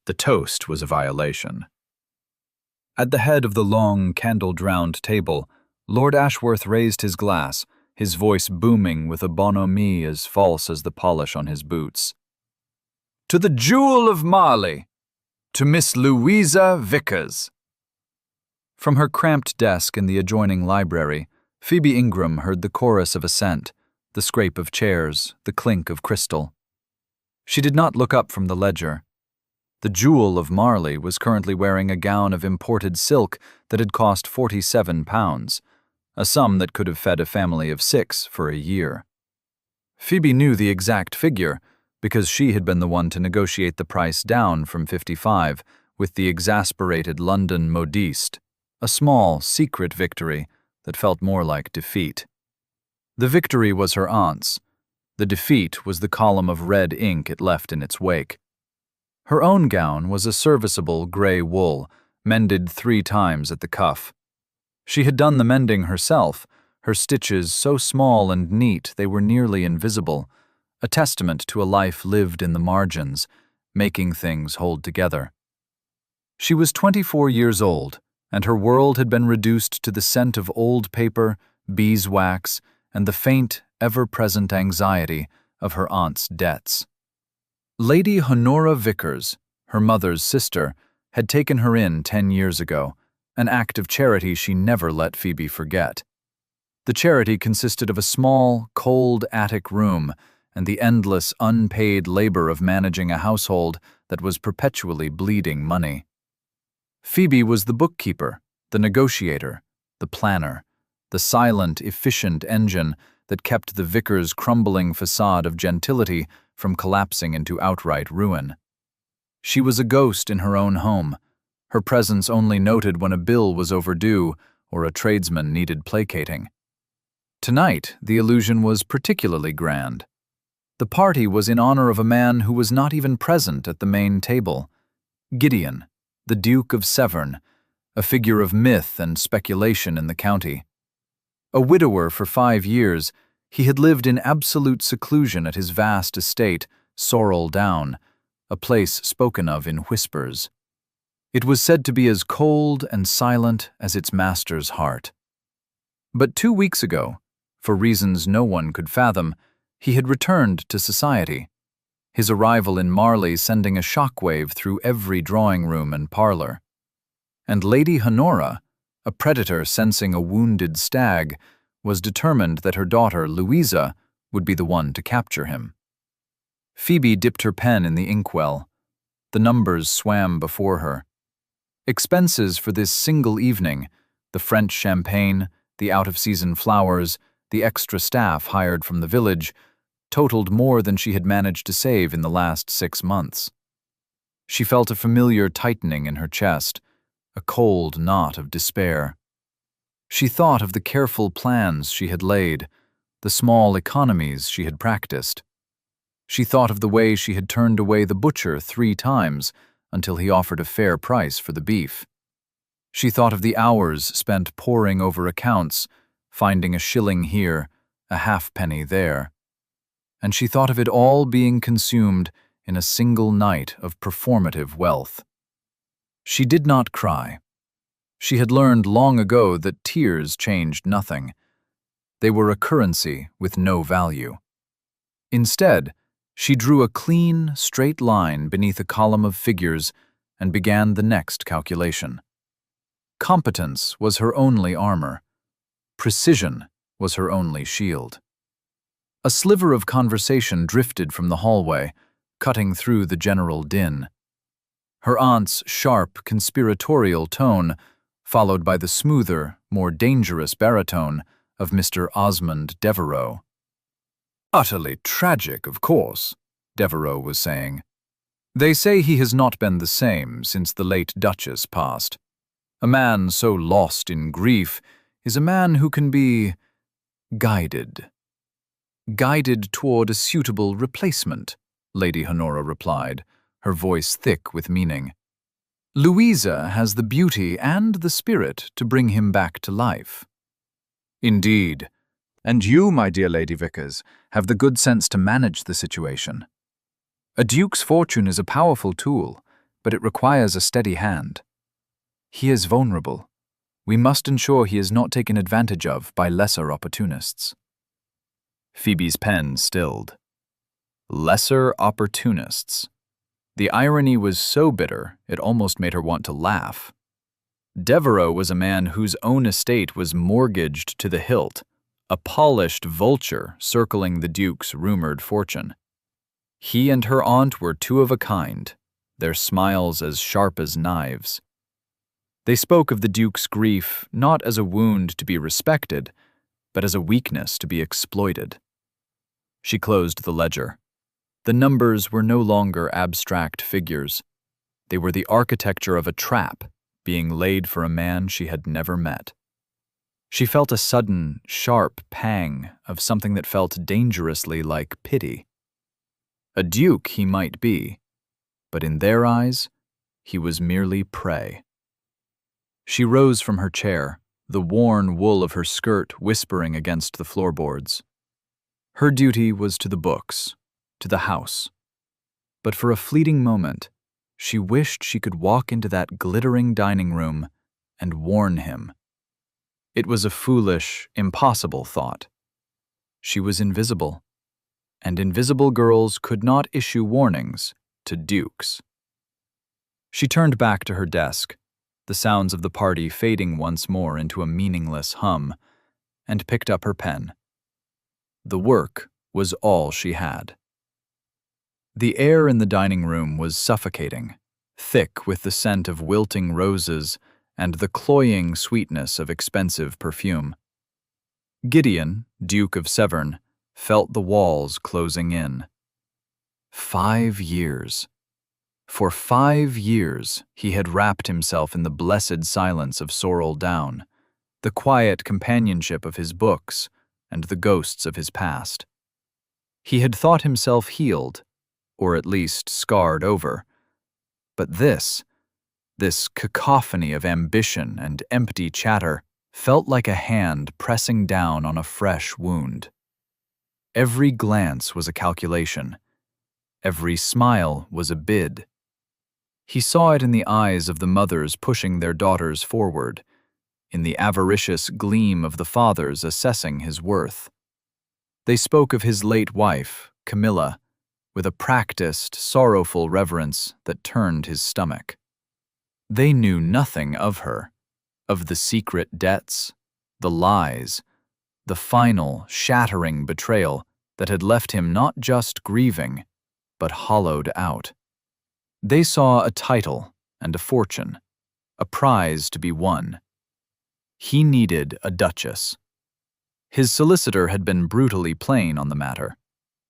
The toast was a violation. At the head of the long, candle-drowned table, Lord Ashworth raised his glass, his voice booming with a bonhomie as false as the polish on his boots. "To the Jewel of Marley! To Miss Louisa Vickers!" From her cramped desk in the adjoining library, Phoebe Ingram heard the chorus of assent, the scrape of chairs, the clink of crystal. She did not look up from the ledger. The Jewel of Marley was currently wearing a gown of imported silk that had cost £47, a sum that could have fed a family of 6 for a year. Phoebe knew the exact figure, because she had been the one to negotiate the price down from 55 with the exasperated London modiste, a small, secret victory that felt more like defeat. The victory was her aunt's. The defeat was the column of red ink it left in its wake. Her own gown was a serviceable gray wool, mended 3 times at the cuff. She had done the mending herself, her stitches so small and neat they were nearly invisible, a testament to a life lived in the margins, making things hold together. She was 24 years old, and her world had been reduced to the scent of old paper, beeswax, and the faint, ever-present anxiety of her aunt's debts. Lady Honora Vickers, her mother's sister, had taken her in 10 years ago, an act of charity she never let Phoebe forget. The charity consisted of a small, cold attic room and the endless, unpaid labor of managing a household that was perpetually bleeding money. Phoebe was the bookkeeper, the negotiator, the planner, the silent, efficient engine that kept the Vickers' crumbling facade of gentility from collapsing into outright ruin. She was a ghost in her own home, her presence only noted when a bill was overdue or a tradesman needed placating. Tonight, the illusion was particularly grand. The party was in honor of a man who was not even present at the main table, Gideon, the Duke of Severn, a figure of myth and speculation in the county. A widower for 5 years, he had lived in absolute seclusion at his vast estate, Sorrel Down, a place spoken of in whispers. It was said to be as cold and silent as its master's heart. But 2 weeks ago, for reasons no one could fathom, he had returned to society, his arrival in Marley sending a shockwave through every drawing room and parlor. And Lady Honora, a predator sensing a wounded stag, was determined that her daughter, Louisa, would be the one to capture him. Phoebe dipped her pen in the inkwell. The numbers swam before her. Expenses for this single evening, the French champagne, the out-of-season flowers, the extra staff hired from the village, totaled more than she had managed to save in the last 6 months. She felt a familiar tightening in her chest, a cold knot of despair. She thought of the careful plans she had laid, the small economies she had practiced. She thought of the way she had turned away the butcher 3 times until he offered a fair price for the beef. She thought of the hours spent poring over accounts, finding a shilling here, a halfpenny there. And she thought of it all being consumed in a single night of performative wealth. She did not cry. She had learned long ago that tears changed nothing. They were a currency with no value. Instead, she drew a clean, straight line beneath a column of figures and began the next calculation. Competence was her only armor. Precision was her only shield. A sliver of conversation drifted from the hallway, cutting through the general din. Her aunt's sharp, conspiratorial tone, followed by the smoother, more dangerous baritone of Mr. Osmond Devereux. "Utterly tragic, of course," Devereux was saying. "They say he has not been the same since the late Duchess passed. A man so lost in grief is a man who can be guided." "Guided toward a suitable replacement," Lady Honora replied, her voice thick with meaning. "Louisa has the beauty and the spirit to bring him back to life." "Indeed. And you, my dear Lady Vickers, have the good sense to manage the situation. A duke's fortune is a powerful tool, but it requires a steady hand. He is vulnerable. We must ensure he is not taken advantage of by lesser opportunists. Phoebe's pen stilled. Lesser opportunists. The irony was so bitter, it almost made her want to laugh. Devereux was a man whose own estate was mortgaged to the hilt, a polished vulture circling the Duke's rumored fortune. He and her aunt were two of a kind, their smiles as sharp as knives. They spoke of the Duke's grief not as a wound to be respected, but as a weakness to be exploited. She closed the ledger. The numbers were no longer abstract figures. They were the architecture of a trap being laid for a man she had never met. She felt a sudden, sharp pang of something that felt dangerously like pity. A duke he might be, but in their eyes, he was merely prey. She rose from her chair, the worn wool of her skirt whispering against the floorboards. Her duty was to the books, to the house. But for a fleeting moment, she wished she could walk into that glittering dining room and warn him. It was a foolish, impossible thought. She was invisible, and invisible girls could not issue warnings to dukes. She turned back to her desk, the sounds of the party fading once more into a meaningless hum, and picked up her pen. The work was all she had. The air in the dining room was suffocating, thick with the scent of wilting roses and the cloying sweetness of expensive perfume. Gideon, Duke of Severn, felt the walls closing in. 5 years. For 5 years he had wrapped himself in the blessed silence of Sorrel Down, the quiet companionship of his books and the ghosts of his past. He had thought himself healed, or at least scarred over. But this cacophony of ambition and empty chatter felt like a hand pressing down on a fresh wound. Every glance was a calculation. Every smile was a bid. He saw it in the eyes of the mothers pushing their daughters forward, in the avaricious gleam of the fathers assessing his worth. They spoke of his late wife, Camilla, with a practiced, sorrowful reverence that turned his stomach. They knew nothing of her, of the secret debts, the lies, the final, shattering betrayal that had left him not just grieving, but hollowed out. They saw a title and a fortune, a prize to be won. He needed a duchess. His solicitor had been brutally plain on the matter.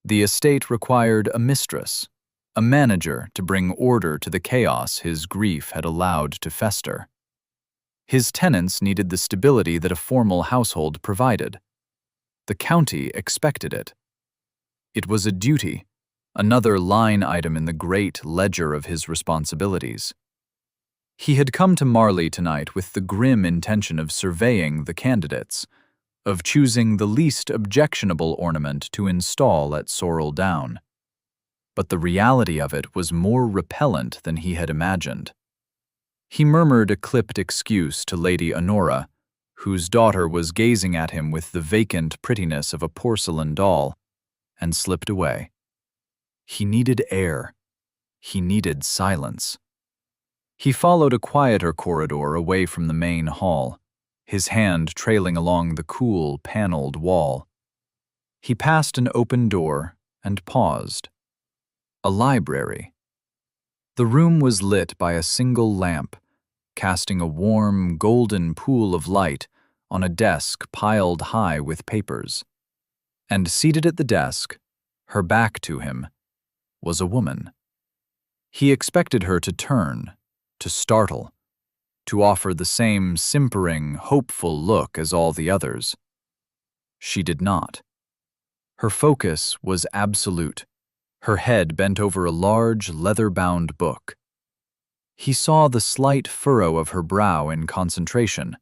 The estate required a mistress, a manager to bring order to the chaos his grief had allowed to fester. His tenants needed the stability that a formal household provided. The county expected it. It was a duty, another line item in the great ledger of his responsibilities. He had come to Marley tonight with the grim intention of surveying the candidates, of choosing the least objectionable ornament to install at Sorrel Down. But the reality of it was more repellent than he had imagined. He murmured a clipped excuse to Lady Honora, whose daughter was gazing at him with the vacant prettiness of a porcelain doll, and slipped away. He needed air. He needed silence. He followed a quieter corridor away from the main hall, his hand trailing along the cool, paneled wall. He passed an open door and paused. A library. The room was lit by a single lamp, casting a warm, golden pool of light on a desk piled high with papers. And seated at the desk, her back to him, was a woman. He expected her to turn, to startle, to offer the same simpering, hopeful look as all the others. She did not. Her focus was absolute, her head bent over a large, leather-bound book. He saw the slight furrow of her brow in concentration,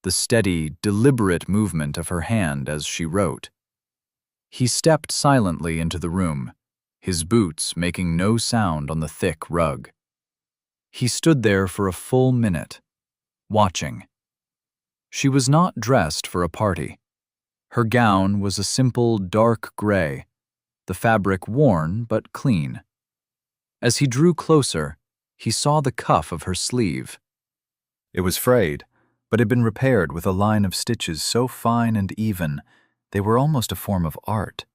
the steady, deliberate movement of her hand as she wrote. He stepped silently into the room, his boots making no sound on the thick rug. He stood there for a full minute, watching. She was not dressed for a party. Her gown was a simple dark gray, the fabric worn but clean. As he drew closer, he saw the cuff of her sleeve. It was frayed, but had been repaired with a line of stitches so fine and even they were almost a form of art.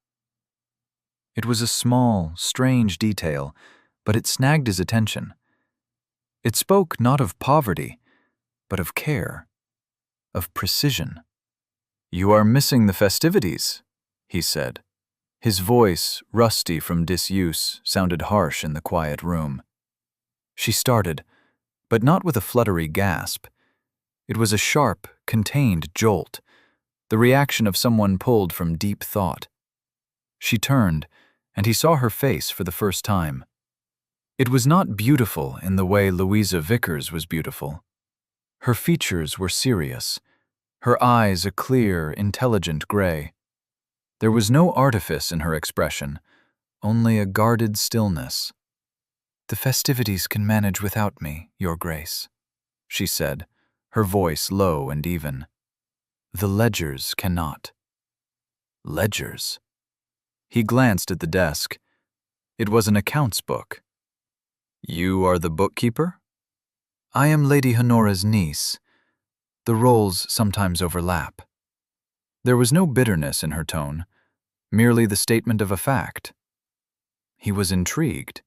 It was a small, strange detail, but it snagged his attention. It spoke not of poverty, but of care, of precision. "You are missing the festivities," he said. His voice, rusty from disuse, sounded harsh in the quiet room. She started, but not with a fluttery gasp. It was a sharp, contained jolt, the reaction of someone pulled from deep thought. She turned, and he saw her face for the first time. It was not beautiful in the way Louisa Vickers was beautiful. Her features were serious, her eyes a clear, intelligent gray. There was no artifice in her expression, only a guarded stillness. "The festivities can manage without me, Your Grace," she said, her voice low and even. "The ledgers cannot." Ledgers? He glanced at the desk. It was an accounts book. "You are the bookkeeper?" "I am Lady Honora's niece. The roles sometimes overlap." There was no bitterness in her tone, merely the statement of a fact. He was intrigued.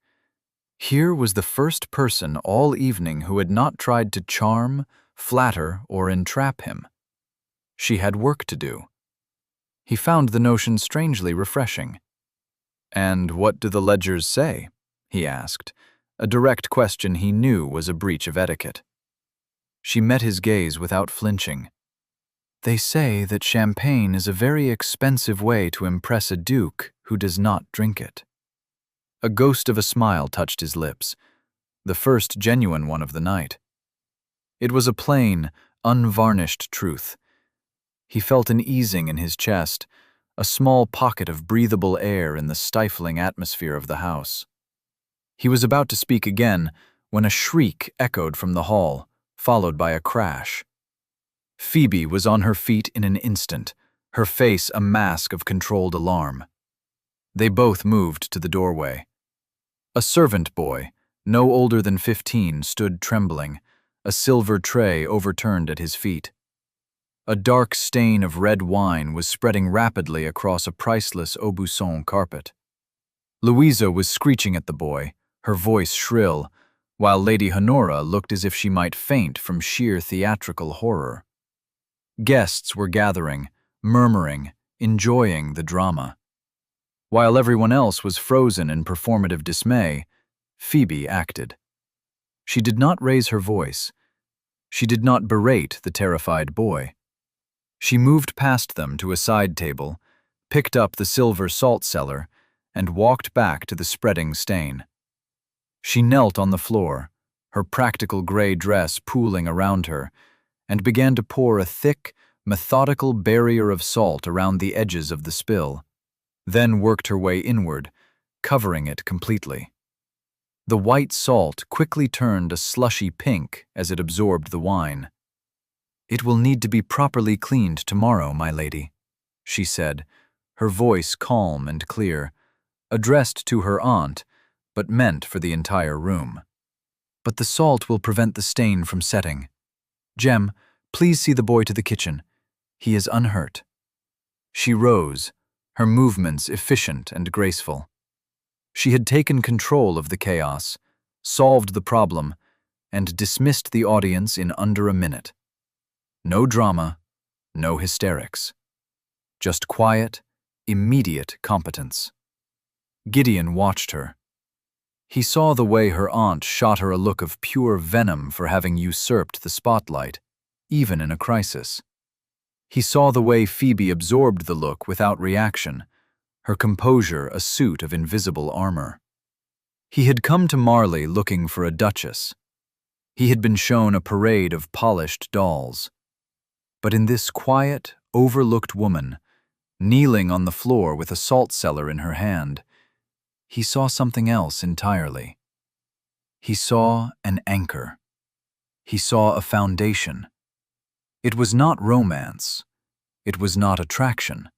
Here was the first person all evening who had not tried to charm, flatter, or entrap him. She had work to do. He found the notion strangely refreshing. "And what do the ledgers say?" he asked, a direct question he knew was a breach of etiquette. She met his gaze without flinching. "They say that champagne is a very expensive way to impress a duke who does not drink it." A ghost of a smile touched his lips, the first genuine one of the night. It was a plain, unvarnished truth. He felt an easing in his chest, a small pocket of breathable air in the stifling atmosphere of the house. He was about to speak again when a shriek echoed from the hall, followed by a crash. Phoebe was on her feet in an instant, her face a mask of controlled alarm. They both moved to the doorway. A servant boy, no older than 15, stood trembling, a silver tray overturned at his feet. A dark stain of red wine was spreading rapidly across a priceless Aubusson carpet. Louisa was screeching at the boy, her voice shrill, while Lady Honora looked as if she might faint from sheer theatrical horror. Guests were gathering, murmuring, enjoying the drama. While everyone else was frozen in performative dismay, Phoebe acted. She did not raise her voice. She did not berate the terrified boy. She moved past them to a side table, picked up the silver salt cellar, and walked back to the spreading stain. She knelt on the floor, her practical gray dress pooling around her, and began to pour a thick, methodical barrier of salt around the edges of the spill, then worked her way inward, covering it completely. The white salt quickly turned a slushy pink as it absorbed the wine. "It will need to be properly cleaned tomorrow, my lady," she said, her voice calm and clear, addressed to her aunt, but meant for the entire room. "But the salt will prevent the stain from setting. Jem, please see the boy to the kitchen. He is unhurt." She rose, her movements efficient and graceful. She had taken control of the chaos, solved the problem, and dismissed the audience in under a minute. No drama, no hysterics. Just quiet, immediate competence. Gideon watched her. He saw the way her aunt shot her a look of pure venom for having usurped the spotlight, even in a crisis. He saw the way Phoebe absorbed the look without reaction, her composure a suit of invisible armor. He had come to Marley looking for a duchess. He had been shown a parade of polished dolls. But in this quiet, overlooked woman, kneeling on the floor with a salt cellar in her hand, he saw something else entirely. He saw an anchor. He saw a foundation. It was not romance. It was not attraction.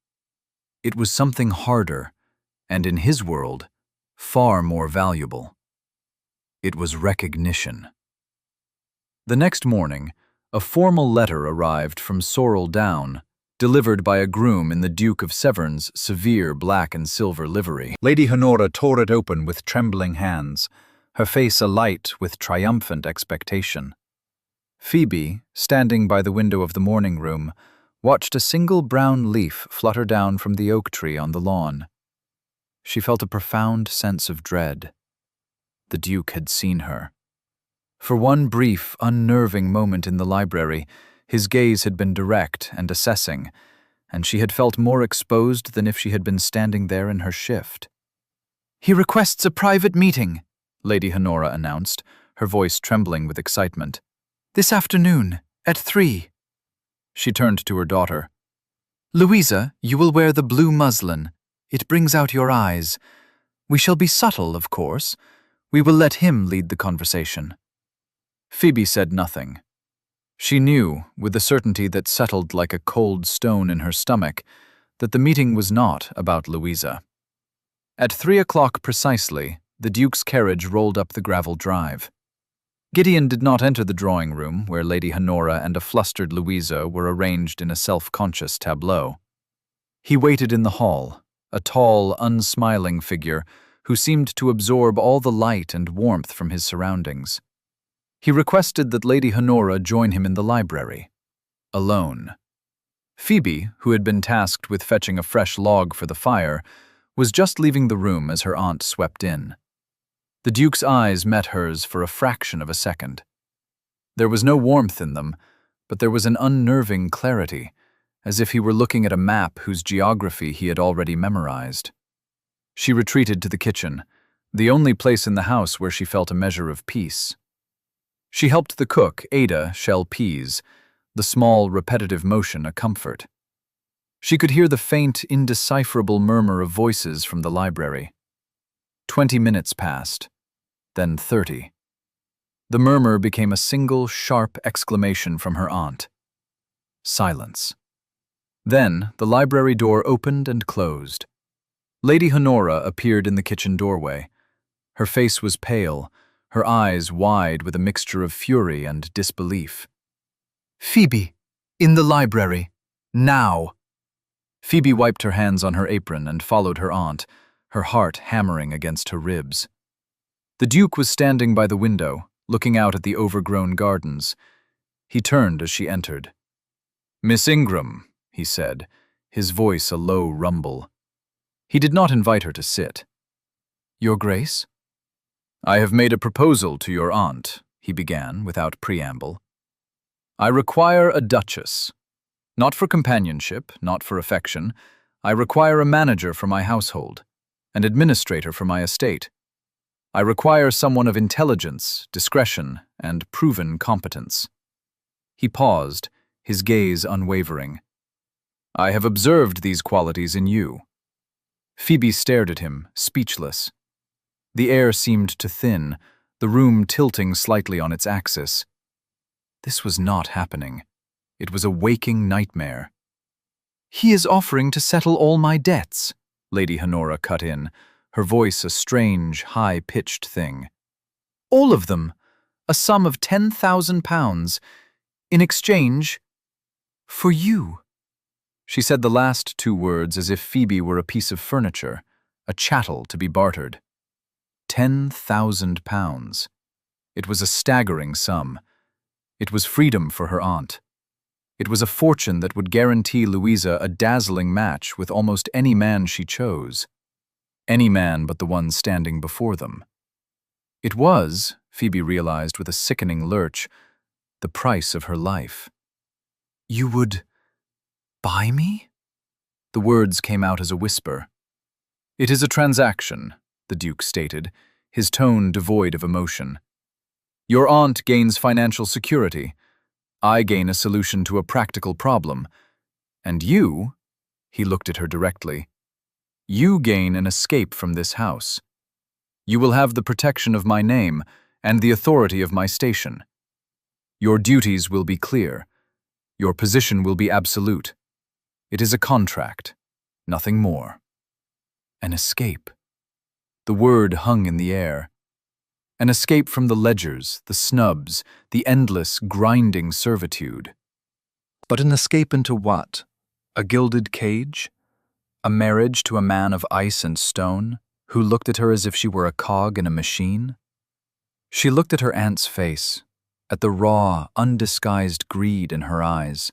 It was something harder, and in his world, far more valuable. It was recognition. The next morning, a formal letter arrived from Sorrel Down, delivered by a groom in the Duke of Severn's severe black and silver livery. Lady Honora tore it open with trembling hands, her face alight with triumphant expectation. Phoebe, standing by the window of the morning room, watched a single brown leaf flutter down from the oak tree on the lawn. She felt a profound sense of dread. The Duke had seen her. For one brief, unnerving moment in the library, his gaze had been direct and assessing, and she had felt more exposed than if she had been standing there in her shift. "He requests a private meeting," Lady Honora announced, her voice trembling with excitement. "This afternoon, at 3. She turned to her daughter. "Louisa, you will wear the blue muslin. It brings out your eyes. We shall be subtle, of course. We will let him lead the conversation." Phoebe said nothing. She knew, with a certainty that settled like a cold stone in her stomach, that the meeting was not about Louisa. At 3 o'clock precisely, the Duke's carriage rolled up the gravel drive. Gideon did not enter the drawing room, where Lady Honora and a flustered Louisa were arranged in a self-conscious tableau. He waited in the hall, a tall, unsmiling figure who seemed to absorb all the light and warmth from his surroundings. He requested that Lady Honora join him in the library, alone. Phoebe, who had been tasked with fetching a fresh log for the fire, was just leaving the room as her aunt swept in. The Duke's eyes met hers for a fraction of a second. There was no warmth in them, but there was an unnerving clarity, as if he were looking at a map whose geography he had already memorized. She retreated to the kitchen, the only place in the house where she felt a measure of peace. She helped the cook, Ada, shell peas, the small, repetitive motion a comfort. She could hear the faint, indecipherable murmur of voices from the library. 20 minutes passed, then 30. The murmur became a single, sharp exclamation from her aunt. Silence. Then the library door opened and closed. Lady Honora appeared in the kitchen doorway. Her face was pale, her eyes wide with a mixture of fury and disbelief. "Phoebe, in the library, now!" Phoebe wiped her hands on her apron and followed her aunt, her heart hammering against her ribs. The Duke was standing by the window, looking out at the overgrown gardens. He turned as she entered. "Miss Ingram," he said, his voice a low rumble. He did not invite her to sit. "Your Grace?" "I have made a proposal to your aunt," he began without preamble. "I require a duchess. Not for companionship, not for affection. I require a manager for my household, an administrator for my estate. I require someone of intelligence, discretion, and proven competence." He paused, his gaze unwavering. "I have observed these qualities in you." Phoebe stared at him, speechless. The air seemed to thin, the room tilting slightly on its axis. This was not happening. It was a waking nightmare. "He is offering to settle all my debts," Lady Honora cut in, her voice a strange, high-pitched thing. "All of them, a sum of £10,000, in exchange for you." She said the last two words as if Phoebe were a piece of furniture, a chattel to be bartered. £10,000. It was a staggering sum. It was freedom for her aunt. It was a fortune that would guarantee Louisa a dazzling match with almost any man she chose. Any man but the one standing before them. It was, Phoebe realized with a sickening lurch, the price of her life. "You would buy me?" The words came out as a whisper. "It is a transaction," the Duke stated, his tone devoid of emotion. "Your aunt gains financial security. I gain a solution to a practical problem. And you," he looked at her directly, "you gain an escape from this house. You will have the protection of my name, and the authority of my station. Your duties will be clear. Your position will be absolute. It is a contract, nothing more. An escape. The word hung in the air. An escape from the ledgers, the snubs, the endless, grinding servitude. But an escape into what? A gilded cage? A marriage to a man of ice and stone, who looked at her as if she were a cog in a machine? She looked at her aunt's face, at the raw, undisguised greed in her eyes.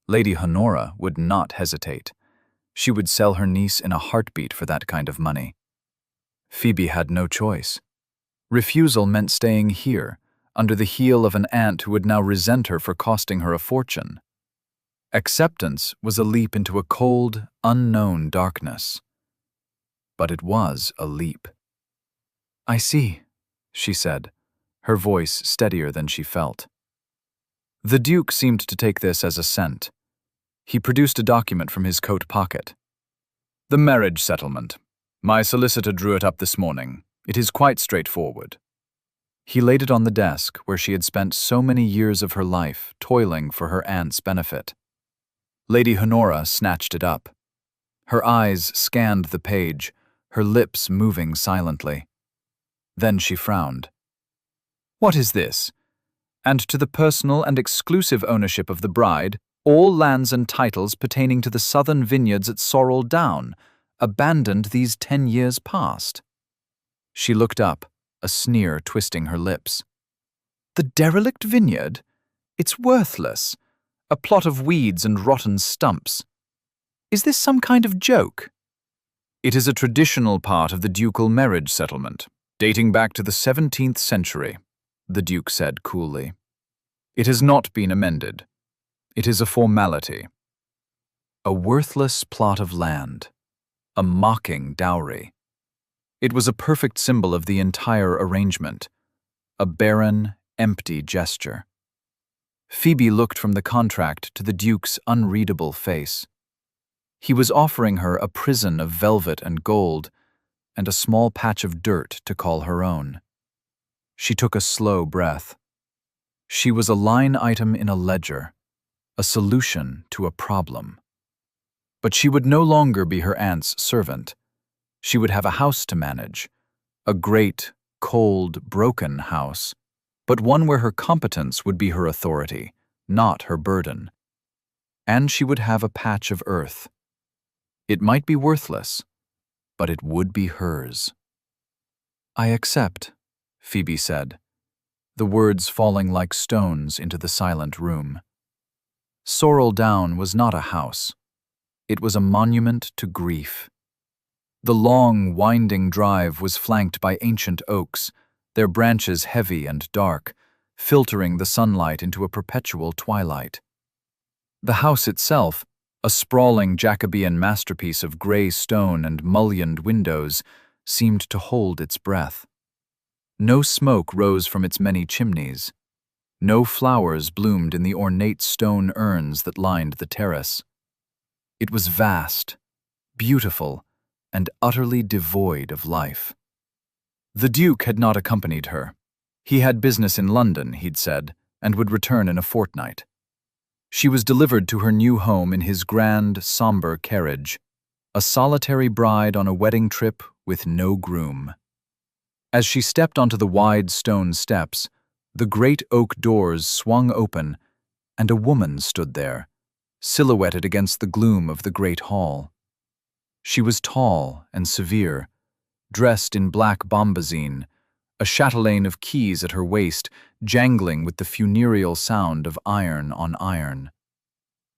Lady Honora would not hesitate. She would sell her niece in a heartbeat for that kind of money. Phoebe had no choice. Refusal meant staying here, under the heel of an aunt who would now resent her for costing her a fortune. Acceptance was a leap into a cold, unknown darkness. But it was a leap. "I see," she said, her voice steadier than she felt. The Duke seemed to take this as assent. He produced a document from his coat pocket. "The marriage settlement. My solicitor drew it up this morning. It is quite straightforward." He laid it on the desk where she had spent so many years of her life toiling for her aunt's benefit. Lady Honora snatched it up. Her eyes scanned the page, her lips moving silently. Then she frowned. "What is this? And to the personal and exclusive ownership of the bride, all lands and titles pertaining to the southern vineyards at Sorrel Down, abandoned these 10 years past." She looked up, a sneer twisting her lips. "The derelict vineyard? It's worthless. A plot of weeds and rotten stumps. Is this some kind of joke?" "It is a traditional part of the ducal marriage settlement, dating back to the 17th century, the Duke said coolly. "It has not been amended. It is a formality." A worthless plot of land. A mocking dowry. It was a perfect symbol of the entire arrangement. A barren, empty gesture. Phoebe looked from the contract to the Duke's unreadable face. He was offering her a prison of velvet and gold, and a small patch of dirt to call her own. She took a slow breath. She was a line item in a ledger, a solution to a problem. But she would no longer be her aunt's servant. She would have a house to manage, a great, cold, broken house, but one where her competence would be her authority, not her burden. And she would have a patch of earth. It might be worthless, but it would be hers. "I accept," Phoebe said, the words falling like stones into the silent room. Sorrel Down was not a house. It was a monument to grief. The long, winding drive was flanked by ancient oaks, their branches heavy and dark, filtering the sunlight into a perpetual twilight. The house itself, a sprawling Jacobean masterpiece of gray stone and mullioned windows, seemed to hold its breath. No smoke rose from its many chimneys. No flowers bloomed in the ornate stone urns that lined the terrace. It was vast, beautiful, and utterly devoid of life. The Duke had not accompanied her. He had business in London, he'd said, and would return in a fortnight. She was delivered to her new home in his grand, somber carriage, a solitary bride on a wedding trip with no groom. As she stepped onto the wide stone steps, the great oak doors swung open, and a woman stood there, silhouetted against the gloom of the great hall. She was tall and severe, dressed in black bombazine, a chatelaine of keys at her waist, jangling with the funereal sound of iron on iron.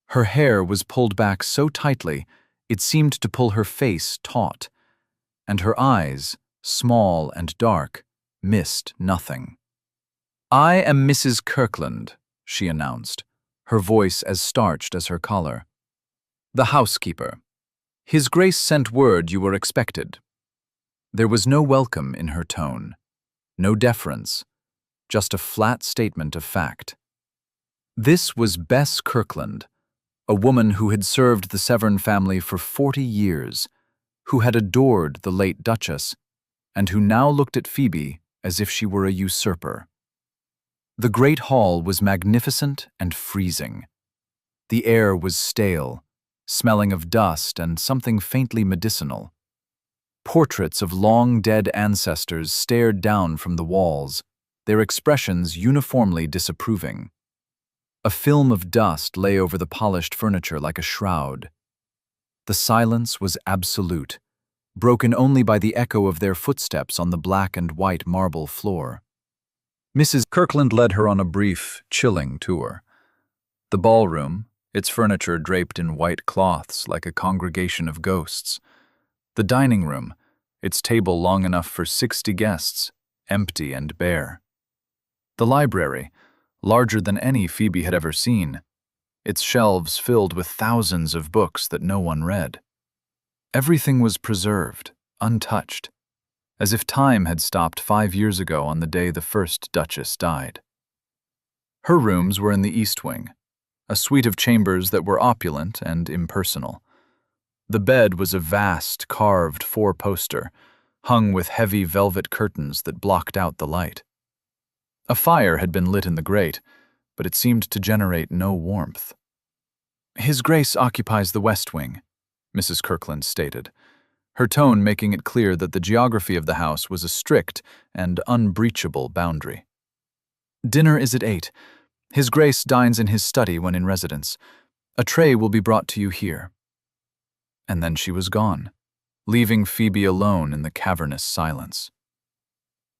Her hair was pulled back so tightly it seemed to pull her face taut, and her eyes, small and dark, missed nothing. "I am Mrs. Kirkland," she announced, her voice as starched as her collar. "The housekeeper. His Grace sent word you were expected." There was no welcome in her tone, no deference, just a flat statement of fact. This was Bess Kirkland, a woman who had served the Severn family for 40 years, who had adored the late Duchess, and who now looked at Phoebe as if she were a usurper. The great hall was magnificent and freezing. The air was stale, smelling of dust and something faintly medicinal. Portraits of long-dead ancestors stared down from the walls, their expressions uniformly disapproving. A film of dust lay over the polished furniture like a shroud. The silence was absolute, broken only by the echo of their footsteps on the black and white marble floor. Mrs. Kirkland led her on a brief, chilling tour. The ballroom, its furniture draped in white cloths like a congregation of ghosts. The dining room, its table long enough for 60 guests, empty and bare. The library, larger than any Phoebe had ever seen, its shelves filled with thousands of books that no one read. Everything was preserved, untouched, as if time had stopped 5 years ago on the day the first Duchess died. Her rooms were in the East Wing, a suite of chambers that were opulent and impersonal. The bed was a vast, carved four-poster, hung with heavy velvet curtains that blocked out the light. A fire had been lit in the grate, but it seemed to generate no warmth. "His Grace occupies the West Wing," Mrs. Kirkland stated, her tone making it clear that the geography of the house was a strict and unbreachable boundary. "Dinner is at 8. His Grace dines in his study when in residence. A tray will be brought to you here." And then she was gone, leaving Phoebe alone in the cavernous silence.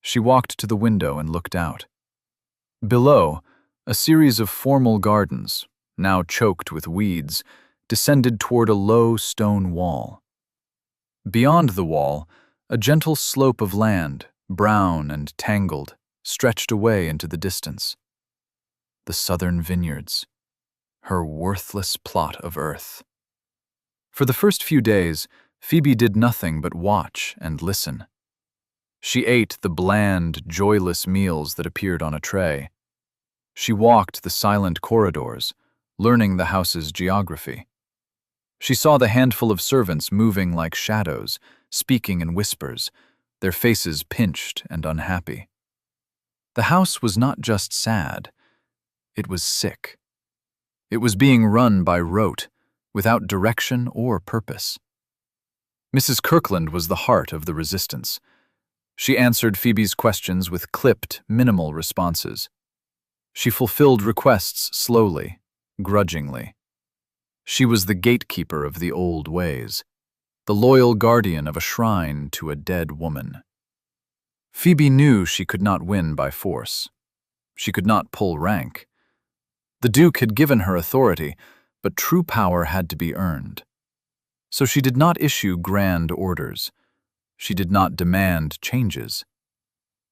She walked to the window and looked out. Below, a series of formal gardens, now choked with weeds, descended toward a low stone wall. Beyond the wall, a gentle slope of land, brown and tangled, stretched away into the distance. The southern vineyards, her worthless plot of earth. For the first few days, Phoebe did nothing but watch and listen. She ate the bland, joyless meals that appeared on a tray. She walked the silent corridors, learning the house's geography. She saw the handful of servants moving like shadows, speaking in whispers, their faces pinched and unhappy. The house was not just sad, it was sick. It was being run by rote, without direction or purpose. Mrs. Kirkland was the heart of the resistance. She answered Phoebe's questions with clipped, minimal responses. She fulfilled requests slowly, grudgingly. She was the gatekeeper of the old ways, the loyal guardian of a shrine to a dead woman. Phoebe knew she could not win by force. She could not pull rank. The Duke had given her authority, but true power had to be earned. So she did not issue grand orders. She did not demand changes.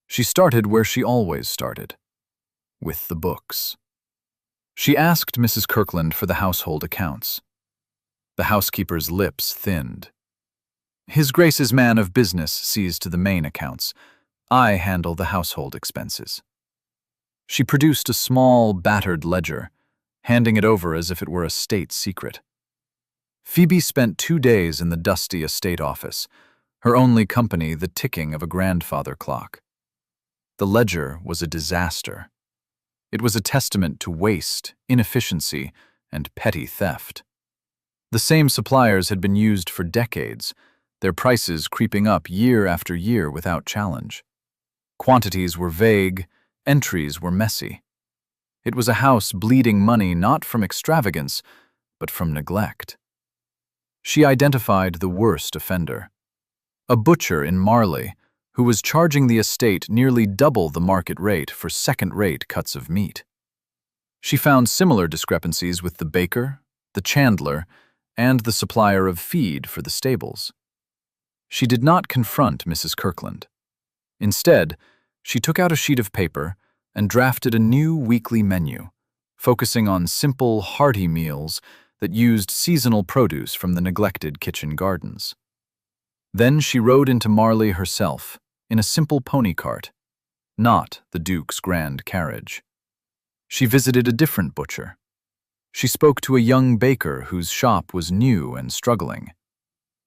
She started where she always started, with the books. She asked Mrs. Kirkland for the household accounts. The housekeeper's lips thinned. "His Grace's man of business sees to the main accounts. I handle the household expenses." She produced a small, battered ledger, handing it over as if it were a state secret. Phoebe spent 2 days in the dusty estate office, her only company the ticking of a grandfather clock. The ledger was a disaster. It was a testament to waste, inefficiency, and petty theft. The same suppliers had been used for decades, their prices creeping up year after year without challenge. Quantities were vague, entries were messy. It was a house bleeding money not from extravagance, but from neglect. She identified the worst offender, a butcher in Marley who was charging the estate nearly double the market rate for second-rate cuts of meat. She found similar discrepancies with the baker, the chandler, and the supplier of feed for the stables. She did not confront Mrs. Kirkland. Instead, she took out a sheet of paper and drafted a new weekly menu, focusing on simple, hearty meals that used seasonal produce from the neglected kitchen gardens. Then she rode into Marley herself, in a simple pony cart, not the Duke's grand carriage. She visited a different butcher. She spoke to a young baker whose shop was new and struggling.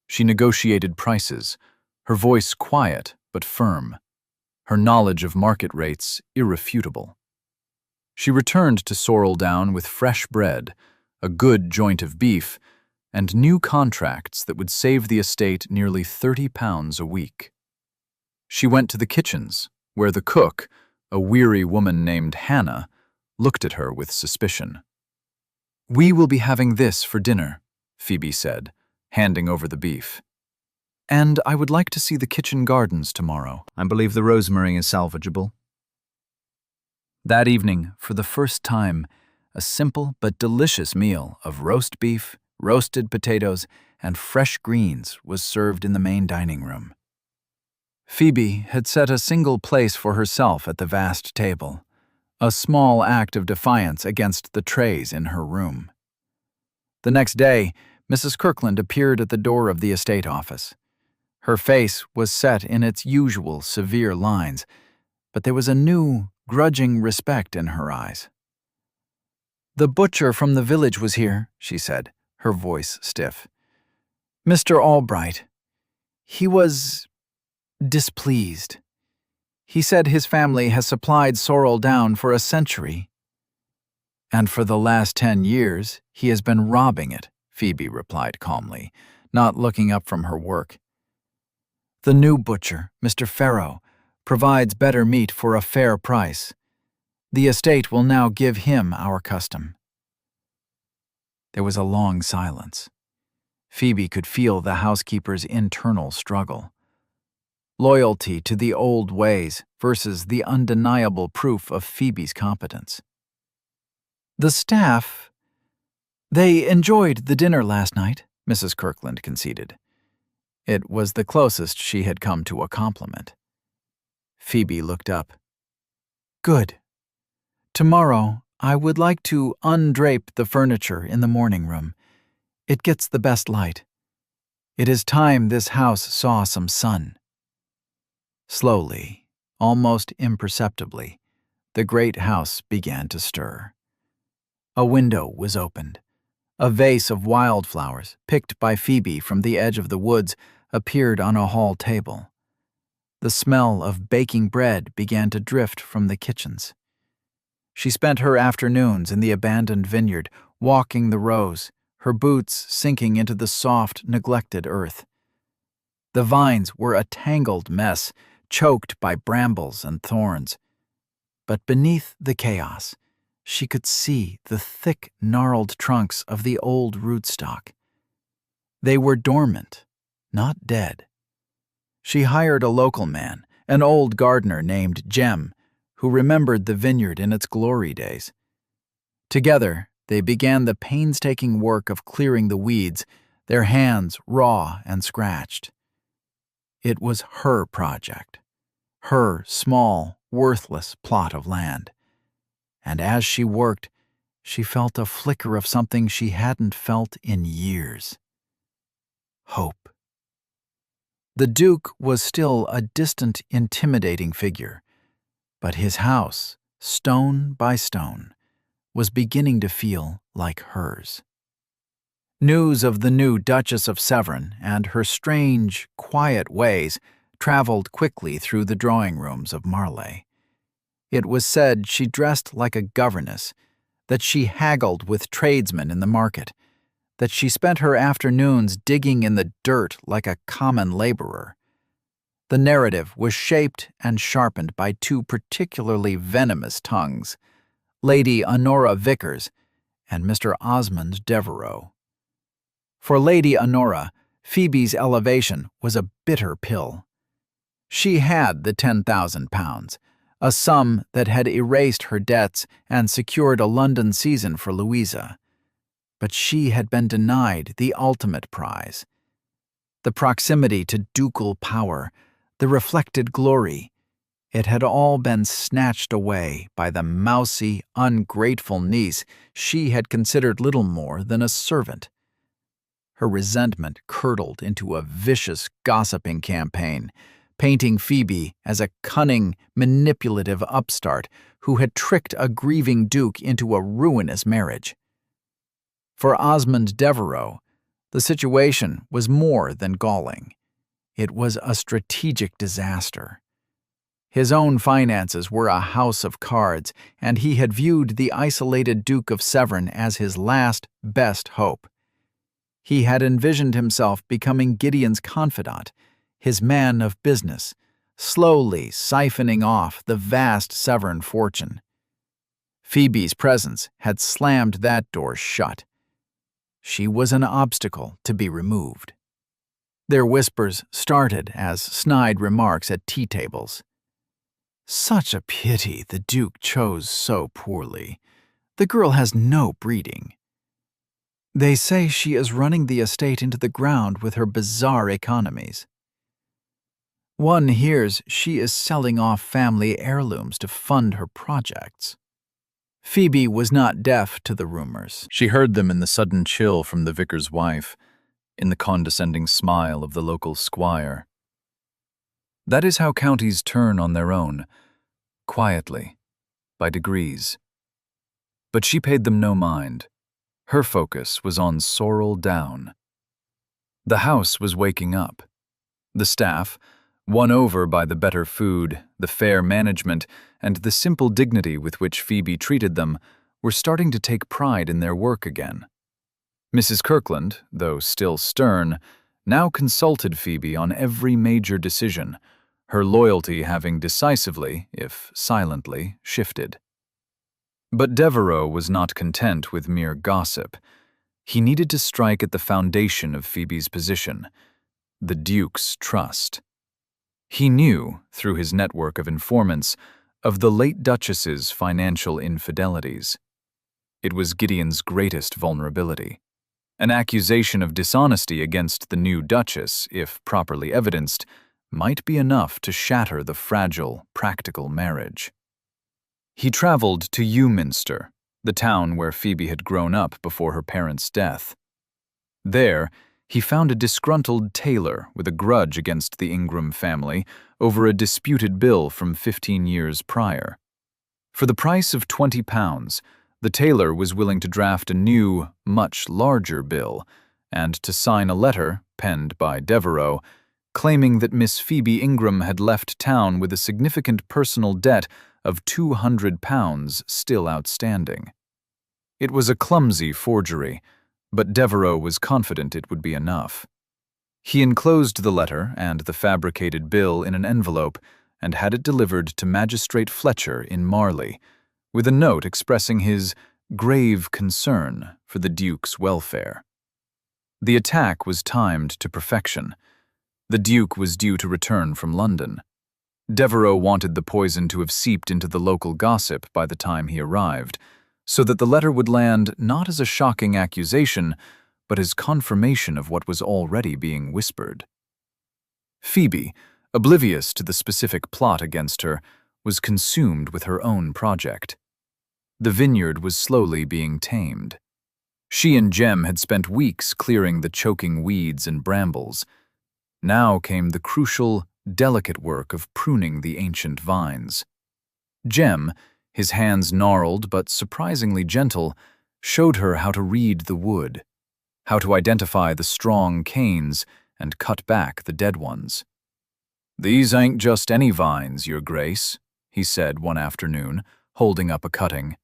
She negotiated prices, her voice quiet but firm. her knowledge of market rates irrefutable. She returned to Sorrel Down with fresh bread, a good joint of beef, and new contracts that would save the estate nearly £30 a week. She went to the kitchens, where the cook, a weary woman named Hannah, looked at her with suspicion. "We will be having this for dinner," Phoebe said, handing over the beef. "And I would like to see the kitchen gardens tomorrow. I believe the rosemary is salvageable." That evening, for the first time, a simple but delicious meal of roast beef, roasted potatoes, and fresh greens was served in the main dining room. Phoebe had set a single place for herself at the vast table, a small act of defiance against the trays in her room. The next day, Mrs. Kirkland appeared at the door of the estate office. Her face was set in its usual severe lines, but there was a new, grudging respect in her eyes. "The butcher from the village was here," she said, her voice stiff. "Mr. Albright. He was displeased. He said his family has supplied Sorrel Down for a century." "And for the last 10 years, he has been robbing it," Phoebe replied calmly, not looking up from her work. "The new butcher, Mr. Farrow, provides better meat for a fair price. The estate will now give him our custom." There was a long silence. Phoebe could feel the housekeeper's internal struggle. Loyalty to the old ways versus the undeniable proof of Phoebe's competence. "The staff, they enjoyed the dinner last night," Mrs. Kirkland conceded. It was the closest she had come to a compliment. Phoebe looked up. "Good. Tomorrow, I would like to undrape the furniture in the morning room. It gets the best light. It is time this house saw some sun." Slowly, almost imperceptibly, the great house began to stir. A window was opened. A vase of wildflowers, picked by Phoebe from the edge of the woods, appeared on a hall table. The smell of baking bread began to drift from the kitchens. She spent her afternoons in the abandoned vineyard, walking the rows, her boots sinking into the soft, neglected earth. The vines were a tangled mess, choked by brambles and thorns. But beneath the chaos, she could see the thick, gnarled trunks of the old rootstock. They were dormant, not dead. She hired a local man, an old gardener named Jem, who remembered the vineyard in its glory days. Together, they began the painstaking work of clearing the weeds, their hands raw and scratched. It was her project, her small, worthless plot of land. And as she worked, she felt a flicker of something she hadn't felt in years. Hope. The Duke was still a distant, intimidating figure, but his house, stone by stone, was beginning to feel like hers. News of the new Duchess of Severn and her strange, quiet ways traveled quickly through the drawing rooms of Marley. It was said she dressed like a governess, that she haggled with tradesmen in the market, that she spent her afternoons digging in the dirt like a common laborer. The narrative was shaped and sharpened by two particularly venomous tongues, Lady Honora Vickers and Mr. Osmond Devereux. For Lady Honora, Phoebe's elevation was a bitter pill. She had the £10,000, a sum that had erased her debts and secured a London season for Louisa. But she had been denied the ultimate prize. The proximity to ducal power, the reflected glory, it had all been snatched away by the mousy, ungrateful niece she had considered little more than a servant. Her resentment curdled into a vicious gossiping campaign, painting Phoebe as a cunning, manipulative upstart who had tricked a grieving duke into a ruinous marriage. For Osmond Devereux, the situation was more than galling. It was a strategic disaster. His own finances were a house of cards, and he had viewed the isolated Duke of Severn as his last, best hope. He had envisioned himself becoming Gideon's confidant, his man of business, slowly siphoning off the vast Severn fortune. Phoebe's presence had slammed that door shut. She was an obstacle to be removed. Their whispers started as snide remarks at tea tables. "Such a pity the Duke chose so poorly. The girl has no breeding. They say she is running the estate into the ground with her bizarre economies. One hears she is selling off family heirlooms to fund her projects." Phoebe was not deaf to the rumors. She heard them in the sudden chill from the vicar's wife, in the condescending smile of the local squire. That is how counties turn on their own, quietly, by degrees. But she paid them no mind. Her focus was on Sorrel Down. The house was waking up. The staff, won over by the better food, the fair management, and the simple dignity with which Phoebe treated them, were starting to take pride in their work again. Mrs. Kirkland, though still stern, now consulted Phoebe on every major decision, her loyalty having decisively, if silently, shifted. But Devereux was not content with mere gossip. He needed to strike at the foundation of Phoebe's position, the Duke's trust. He knew, through his network of informants, of the late Duchess's financial infidelities. It was Gideon's greatest vulnerability. An accusation of dishonesty against the new Duchess, if properly evidenced, might be enough to shatter the fragile, practical marriage. He traveled to Ewminster, the town where Phoebe had grown up before her parents' death. There, he found a disgruntled tailor with a grudge against the Ingram family over a disputed bill from 15 years prior. For the price of £20, the tailor was willing to draft a new, much larger bill, and to sign a letter, penned by Devereux, claiming that Miss Phoebe Ingram had left town with a significant personal debt of £200 still outstanding. It was a clumsy forgery, but Devereux was confident it would be enough. He enclosed the letter and the fabricated bill in an envelope and had it delivered to Magistrate Fletcher in Marley, with a note expressing his grave concern for the Duke's welfare. The attack was timed to perfection. The Duke was due to return from London. Devereux wanted the poison to have seeped into the local gossip by the time he arrived, so that the letter would land not as a shocking accusation, but as confirmation of what was already being whispered. Phoebe, oblivious to the specific plot against her, was consumed with her own project. The vineyard was slowly being tamed. She and Jem had spent weeks clearing the choking weeds and brambles. Now came the crucial, delicate work of pruning the ancient vines. Jem, his hands gnarled but surprisingly gentle, showed her how to read the wood, how to identify the strong canes and cut back the dead ones. "These ain't just any vines, Your Grace," he said one afternoon, holding up a cutting.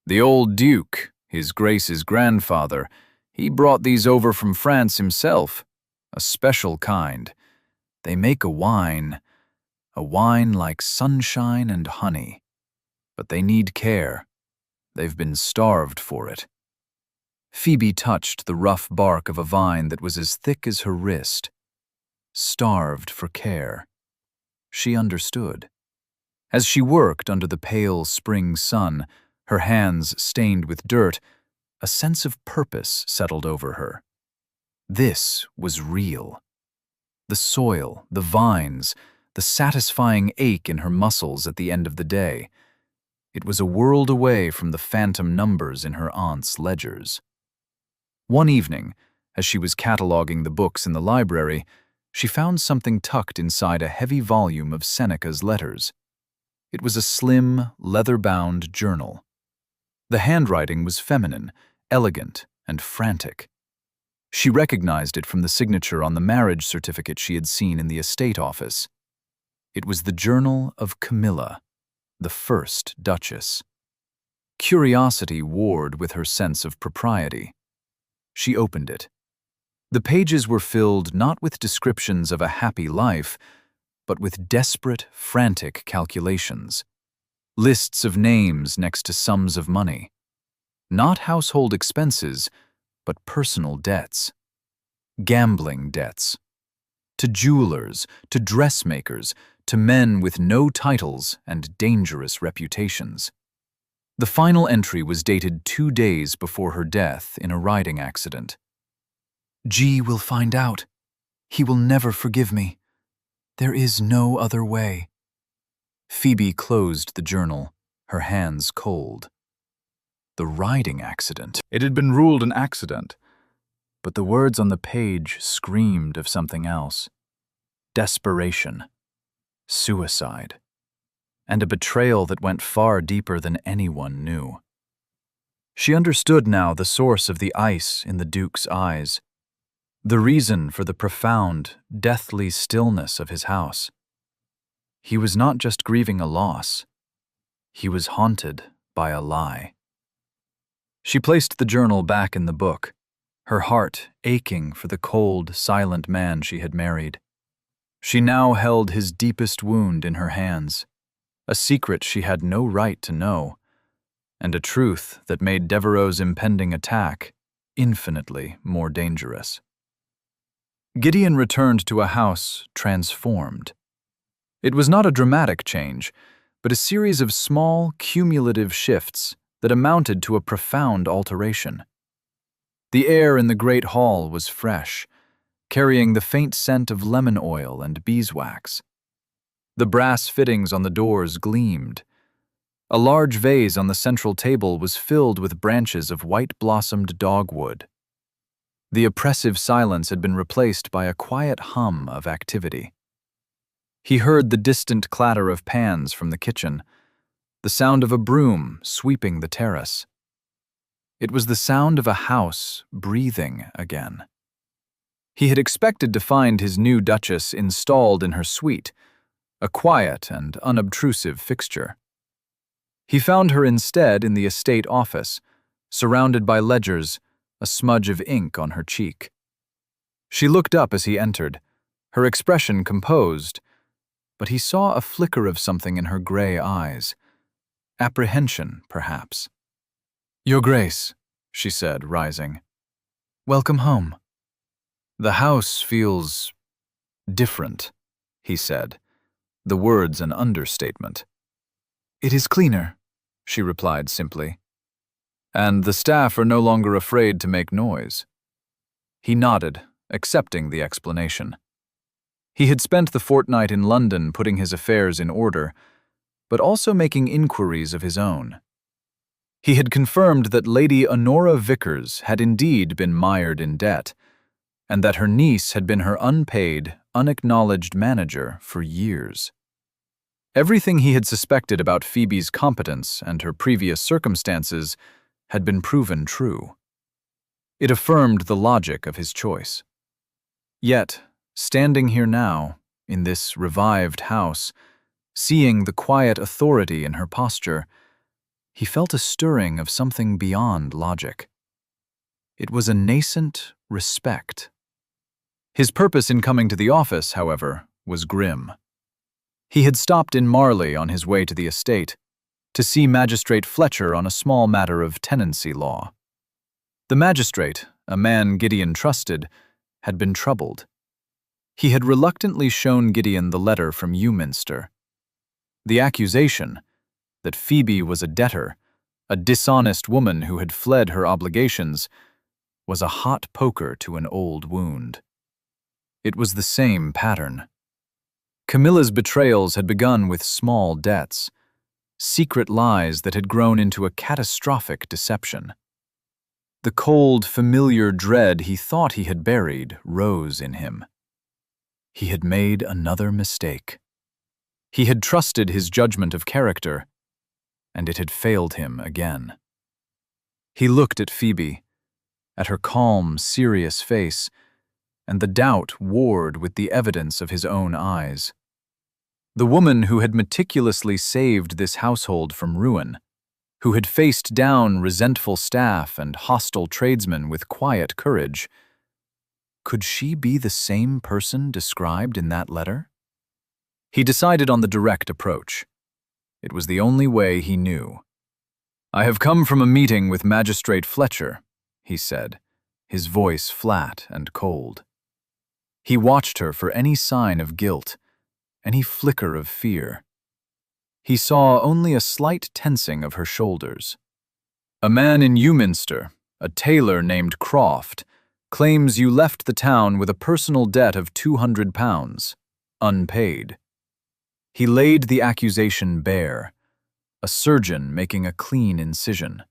"The old Duke, His Grace's grandfather, he brought these over from France himself, a special kind. They make a wine like sunshine and honey. But they need care. They've been starved for it." Phoebe touched the rough bark of a vine that was as thick as her wrist. Starved for care. She understood. As she worked under the pale spring sun, her hands stained with dirt, a sense of purpose settled over her. This was real. The soil, the vines, the satisfying ache in her muscles at the end of the day. It was a world away from the phantom numbers in her aunt's ledgers. One evening, as she was cataloging the books in the library, she found something tucked inside a heavy volume of Seneca's letters. It was a slim, leather-bound journal. The handwriting was feminine, elegant, and frantic. She recognized it from the signature on the marriage certificate she had seen in the estate office. It was the journal of Camilla, the first Duchess. Curiosity warred with her sense of propriety. She opened it. The pages were filled not with descriptions of a happy life, but with desperate, frantic calculations. Lists of names next to sums of money. Not household expenses, but personal debts. Gambling debts. To jewelers, to dressmakers, to men with no titles and dangerous reputations. The final entry was dated 2 days before her death in a riding accident. G will find out. He will never forgive me. There is no other way. Phoebe closed the journal, her hands cold. The riding accident. It had been ruled an accident, but the words on the page screamed of something else. Desperation. Suicide. And a betrayal that went far deeper than anyone knew. She understood now the source of the ice in the Duke's eyes, the reason for the profound, deathly stillness of his house. He was not just grieving a loss. He was haunted by a lie. She placed the journal back in the book, her heart aching for the cold, silent man she had married. She now held his deepest wound in her hands, a secret she had no right to know, and a truth that made Devereux's impending attack infinitely more dangerous. Gideon returned to a house transformed. It was not a dramatic change, but a series of small, cumulative shifts that amounted to a profound alteration. The air in the great hall was fresh, carrying the faint scent of lemon oil and beeswax. The brass fittings on the doors gleamed. A large vase on the central table was filled with branches of white-blossomed dogwood. The oppressive silence had been replaced by a quiet hum of activity. He heard the distant clatter of pans from the kitchen, the sound of a broom sweeping the terrace. It was the sound of a house breathing again. He had expected to find his new Duchess installed in her suite, a quiet and unobtrusive fixture. He found her instead in the estate office, surrounded by ledgers, a smudge of ink on her cheek. She looked up as he entered, her expression composed, but he saw a flicker of something in her gray eyes. Apprehension, perhaps. "Your Grace," she said, rising. "Welcome home." "The house feels different," he said, the words an understatement. "It is cleaner," she replied simply. "And the staff are no longer afraid to make noise." He nodded, accepting the explanation. He had spent the fortnight in London putting his affairs in order, but also making inquiries of his own. He had confirmed that Lady Honora Vickers had indeed been mired in debt, and that her niece had been her unpaid, unacknowledged manager for years. Everything he had suspected about Phoebe's competence and her previous circumstances had been proven true. It affirmed the logic of his choice. Yet, standing here now, in this revived house, seeing the quiet authority in her posture, he felt a stirring of something beyond logic. It was a nascent respect. His purpose in coming to the office, however, was grim. He had stopped in Marley on his way to the estate, to see Magistrate Fletcher on a small matter of tenancy law. The magistrate, a man Gideon trusted, had been troubled. He had reluctantly shown Gideon the letter from Eumünster. The accusation, that Phoebe was a debtor, a dishonest woman who had fled her obligations, was a hot poker to an old wound. It was the same pattern. Camilla's betrayals had begun with small debts, secret lies that had grown into a catastrophic deception. The cold, familiar dread he thought he had buried rose in him. He had made another mistake. He had trusted his judgment of character, and it had failed him again. He looked at Phoebe, at her calm, serious face, and the doubt warred with the evidence of his own eyes. The woman who had meticulously saved this household from ruin, who had faced down resentful staff and hostile tradesmen with quiet courage. Could she be the same person described in that letter? He decided on the direct approach. It was the only way he knew. "I have come from a meeting with Magistrate Fletcher," he said, his voice flat and cold. He watched her for any sign of guilt, any flicker of fear. He saw only a slight tensing of her shoulders. "A man in Eusminster, a tailor named Croft, claims you left the town with a personal debt of £200, unpaid." He laid the accusation bare, a surgeon making a clean incision.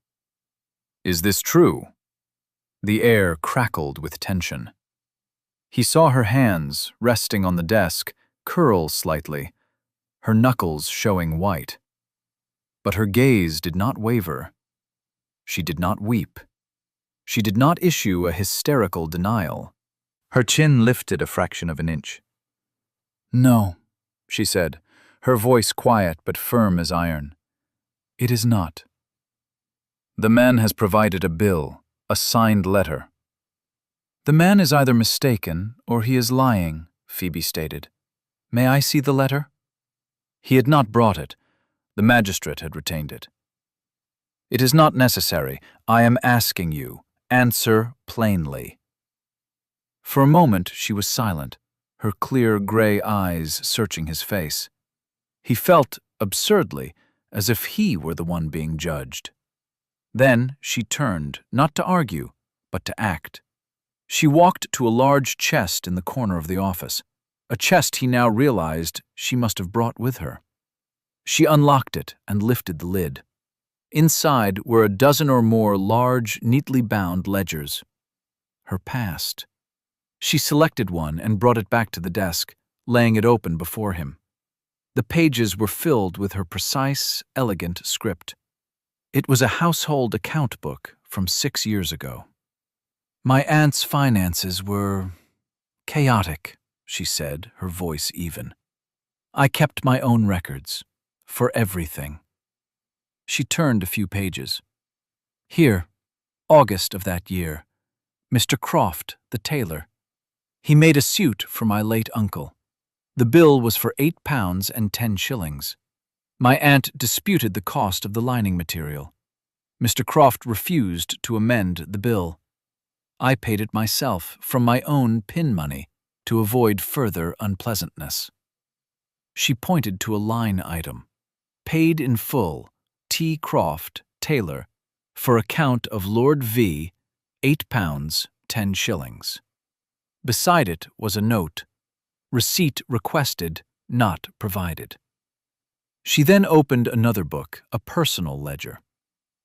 "Is this true?" The air crackled with tension. He saw her hands, resting on the desk, curl slightly, her knuckles showing white. But her gaze did not waver. She did not weep. She did not issue a hysterical denial. Her chin lifted a fraction of an inch. "No," she said, her voice quiet but firm as iron. "It is not." "The man has provided a bill, a signed letter." "The man is either mistaken or he is lying," Phoebe stated. "May I see the letter?" He had not brought it. The magistrate had retained it. "It is not necessary. I am asking you. Answer plainly." For a moment she was silent, her clear gray eyes searching his face. He felt, absurdly, as if he were the one being judged. Then she turned, not to argue, but to act. She walked to a large chest in the corner of the office, a chest he now realized she must have brought with her. She unlocked it and lifted the lid. Inside were a dozen or more large, neatly bound ledgers. Her past. She selected one and brought it back to the desk, laying it open before him. The pages were filled with her precise, elegant script. It was a household account book from 6 years ago. "My aunt's finances were chaotic," she said, her voice even. "I kept my own records, for everything." She turned a few pages. "Here, August of that year, Mr. Croft, the tailor. He made a suit for my late uncle. The bill was for £8 and 10 shillings. My aunt disputed the cost of the lining material. Mr. Croft refused to amend the bill. I paid it myself from my own pin money to avoid further unpleasantness." She pointed to a line item. "Paid in full, T. Croft, tailor, for account of Lord V, £8, 10 shillings. Beside it was a note. Receipt requested, not provided. She then opened another book, a personal ledger.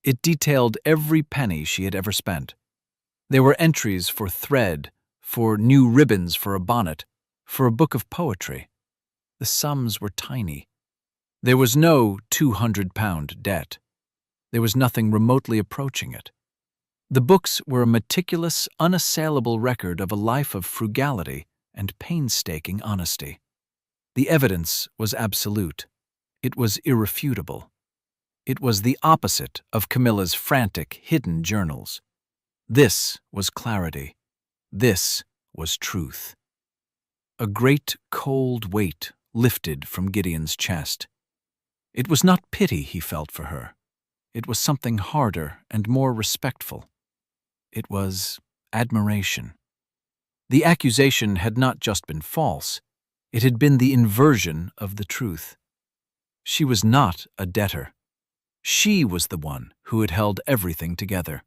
It detailed every penny she had ever spent. There were entries for thread, for new ribbons for a bonnet, for a book of poetry. The sums were tiny. There was no £200 debt. There was nothing remotely approaching it. The books were a meticulous, unassailable record of a life of frugality and painstaking honesty. The evidence was absolute. It was irrefutable. It was the opposite of Camilla's frantic, hidden journals. This was clarity. This was truth. A great, cold weight lifted from Gideon's chest. It was not pity he felt for her. It was something harder and more respectful. It was admiration. The accusation had not just been false. It had been the inversion of the truth. She was not a debtor. She was the one who had held everything together.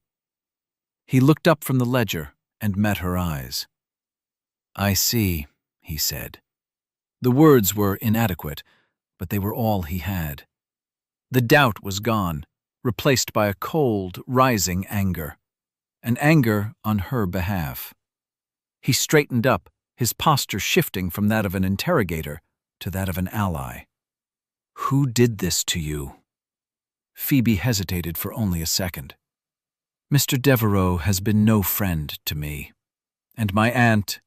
He looked up from the ledger and met her eyes. "I see," he said. The words were inadequate, but they were all he had. The doubt was gone, replaced by a cold, rising anger. An anger on her behalf. He straightened up, his posture shifting from that of an interrogator to that of an ally. "Who did this to you?" Phoebe hesitated for only a second. "Mr. Devereux has been no friend to me, and my aunt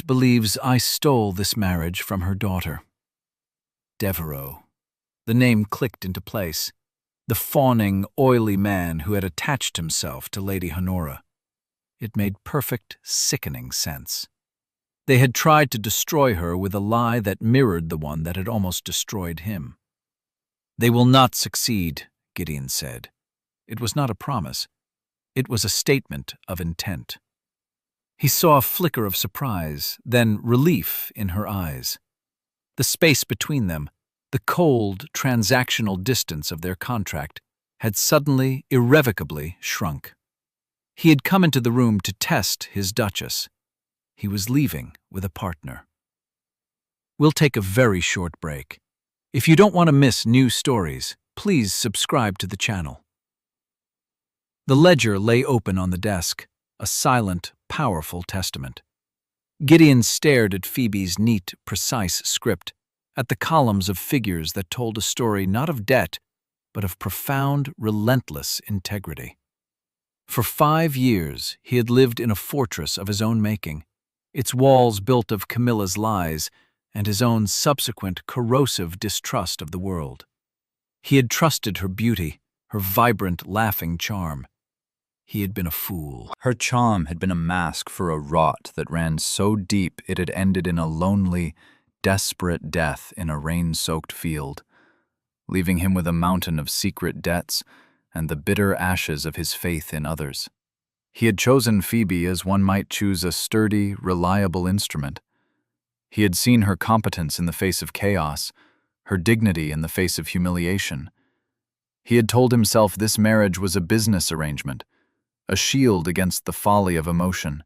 believes I stole this marriage from her daughter." Devereux. The name clicked into place. The fawning, oily man who had attached himself to Lady Honora. It made perfect, sickening sense. They had tried to destroy her with a lie that mirrored the one that had almost destroyed him. "They will not succeed," Gideon said. It was not a promise. It was a statement of intent. He saw a flicker of surprise, then relief in her eyes. The space between them, the cold, transactional distance of their contract, had suddenly, irrevocably shrunk. He had come into the room to test his Duchess. He was leaving with a partner. "We'll take a very short break. If you don't want to miss new stories, please subscribe to the channel." The ledger lay open on the desk, a silent, powerful testament. Gideon stared at Phoebe's neat, precise script, at the columns of figures that told a story not of debt, but of profound, relentless integrity. For 5 years, he had lived in a fortress of his own making, its walls built of Camilla's lies and his own subsequent corrosive distrust of the world. He had trusted her beauty, her vibrant, laughing charm. He had been a fool. Her charm had been a mask for a rot that ran so deep it had ended in a lonely, desperate death in a rain-soaked field, leaving him with a mountain of secret debts and the bitter ashes of his faith in others. He had chosen Phoebe as one might choose a sturdy, reliable instrument. He had seen her competence in the face of chaos, her dignity in the face of humiliation. He had told himself this marriage was a business arrangement, a shield against the folly of emotion.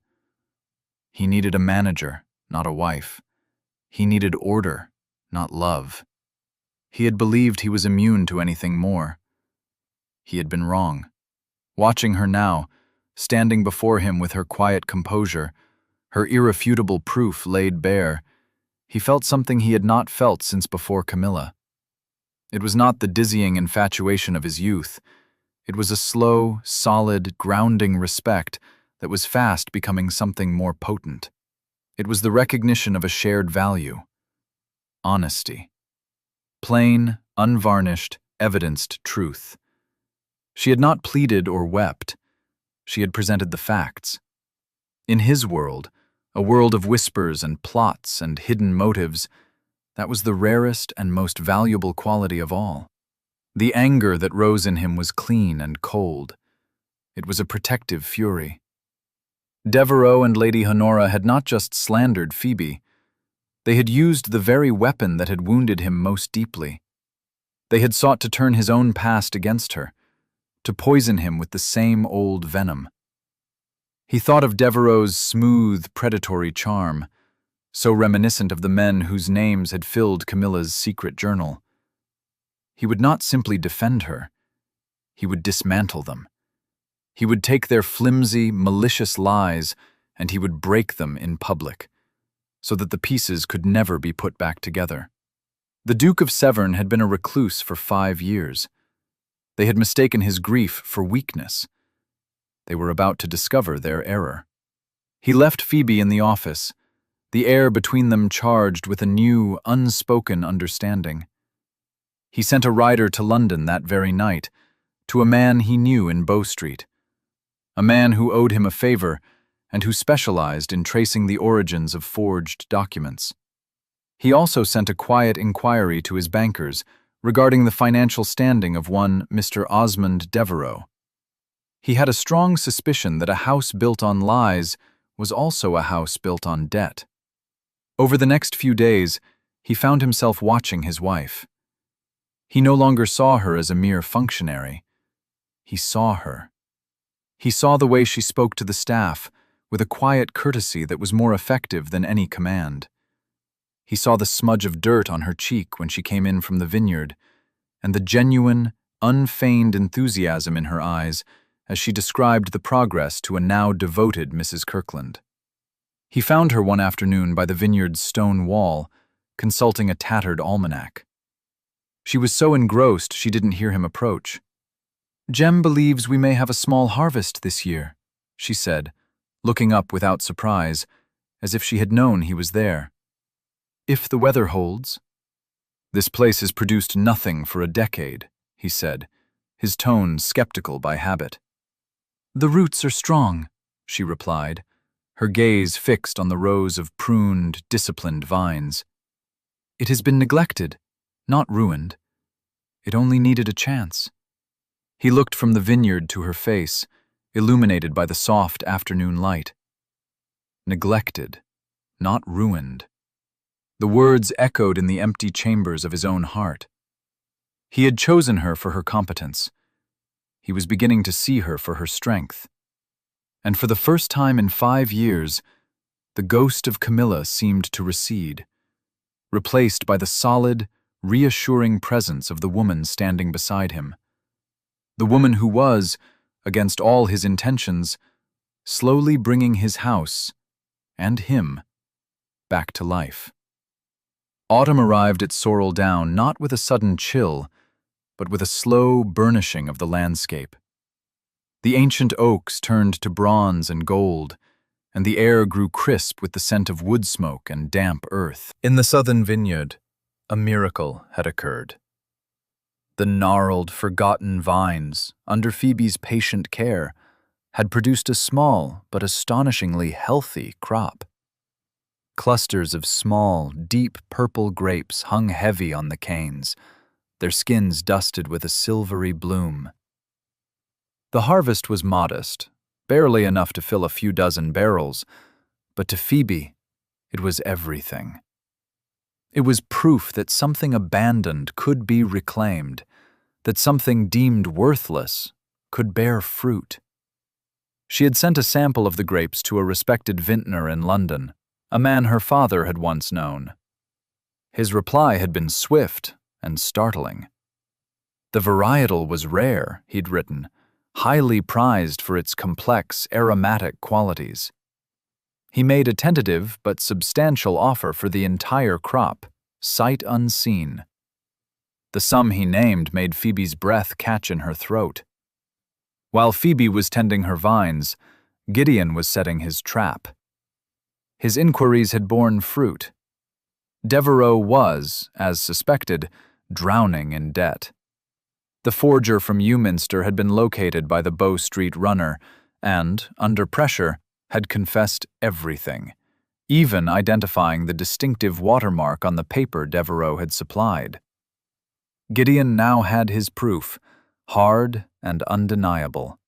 He needed a manager, not a wife. He needed order, not love. He had believed he was immune to anything more. He had been wrong. Watching her now, standing before him with her quiet composure, her irrefutable proof laid bare, he felt something he had not felt since before Camilla. It was not the dizzying infatuation of his youth. It was a slow, solid, grounding respect that was fast becoming something more potent. It was the recognition of a shared value. Honesty. Plain, unvarnished, evidenced truth. She had not pleaded or wept. She had presented the facts. In his world, a world of whispers and plots and hidden motives, that was the rarest and most valuable quality of all. The anger that rose in him was clean and cold. It was a protective fury. Devereux and Lady Honora had not just slandered Phoebe. They had used the very weapon that had wounded him most deeply. They had sought to turn his own past against her, to poison him with the same old venom. He thought of Devereux's smooth, predatory charm, so reminiscent of the men whose names had filled Camilla's secret journal. He would not simply defend her. He would dismantle them. He would take their flimsy, malicious lies and he would break them in public, so that the pieces could never be put back together. The Duke of Severn had been a recluse for 5 years. They had mistaken his grief for weakness. They were about to discover their error. He left Phoebe in the office, the air between them charged with a new, unspoken understanding. He sent a rider to London that very night, to a man he knew in Bow Street, a man who owed him a favor and who specialized in tracing the origins of forged documents. He also sent a quiet inquiry to his bankers regarding the financial standing of one Mr. Osmond Devereux. He had a strong suspicion that a house built on lies was also a house built on debt. Over the next few days, he found himself watching his wife. He no longer saw her as a mere functionary. He saw her. He saw the way she spoke to the staff, with a quiet courtesy that was more effective than any command. He saw the smudge of dirt on her cheek when she came in from the Vineyard, and the genuine, unfeigned enthusiasm in her eyes as she described the progress to a now devoted Mrs. Kirkland. He found her one afternoon by the Vineyard's stone wall, consulting a tattered almanac. She was so engrossed she didn't hear him approach. "Jem believes we may have a small harvest this year," she said, looking up without surprise, as if she had known he was there. "If the weather holds." "This place has produced nothing for a decade," he said, his tone skeptical by habit. "The roots are strong," she replied, her gaze fixed on the rows of pruned, disciplined vines. "It has been neglected, not ruined. It only needed a chance." He looked from the vineyard to her face, illuminated by the soft afternoon light. Neglected, not ruined. The words echoed in the empty chambers of his own heart. He had chosen her for her competence. He was beginning to see her for her strength. And for the first time in 5 years, the ghost of Camilla seemed to recede, replaced by the solid, reassuring presence of the woman standing beside him. The woman who was, against all his intentions, slowly bringing his house, and him, back to life. Autumn arrived at Sorrel Down not with a sudden chill, but with a slow burnishing of the landscape. The ancient oaks turned to bronze and gold, and the air grew crisp with the scent of wood smoke and damp earth. In the southern vineyard, a miracle had occurred. The gnarled, forgotten vines, under Phoebe's patient care, had produced a small but astonishingly healthy crop. Clusters of small, deep purple grapes hung heavy on the canes, their skins dusted with a silvery bloom. The harvest was modest, barely enough to fill a few dozen barrels, but to Phoebe, it was everything. It was proof that something abandoned could be reclaimed, that something deemed worthless could bear fruit. She had sent a sample of the grapes to a respected vintner in London, a man her father had once known. His reply had been swift and startling. The varietal was rare, he'd written, highly prized for its complex, aromatic qualities. He made a tentative but substantial offer for the entire crop, sight unseen. The sum he named made Phoebe's breath catch in her throat. While Phoebe was tending her vines, Gideon was setting his trap. His inquiries had borne fruit. Devereux was, as suspected, drowning in debt. The forger from Ewminster had been located by the Bow Street runner and, under pressure, had confessed everything, even identifying the distinctive watermark on the paper Devereux had supplied. Gideon now had his proof, hard and undeniable.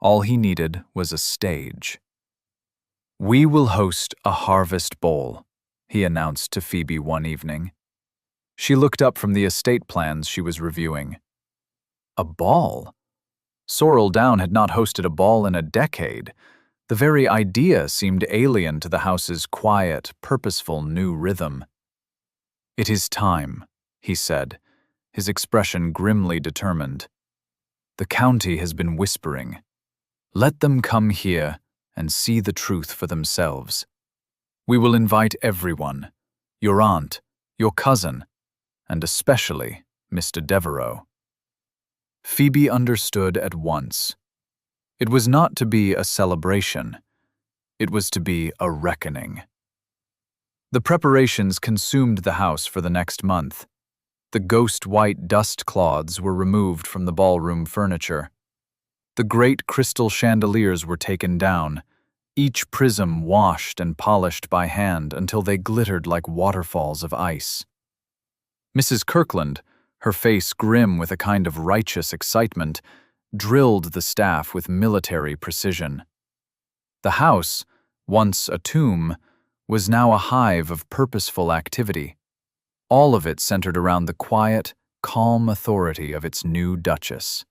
All he needed was a stage. "We will host a harvest bowl," he announced to Phoebe one evening. She looked up from the estate plans she was reviewing. A ball? Sorrel Down had not hosted a ball in a decade. The very idea seemed alien to the house's quiet, purposeful new rhythm. "It is time," he said, his expression grimly determined. "The county has been whispering. Let them come here and see the truth for themselves. We will invite everyone, your aunt, your cousin, and especially Mr. Devereux." Phoebe understood at once. It was not to be a celebration. It was to be a reckoning. The preparations consumed the house for the next month. The ghost-white dust cloths were removed from the ballroom furniture. The great crystal chandeliers were taken down, each prism washed and polished by hand until they glittered like waterfalls of ice. Mrs. Kirkland, her face grim with a kind of righteous excitement, drilled the staff with military precision. The house, once a tomb, was now a hive of purposeful activity. All of it centered around the quiet, calm authority of its new duchess.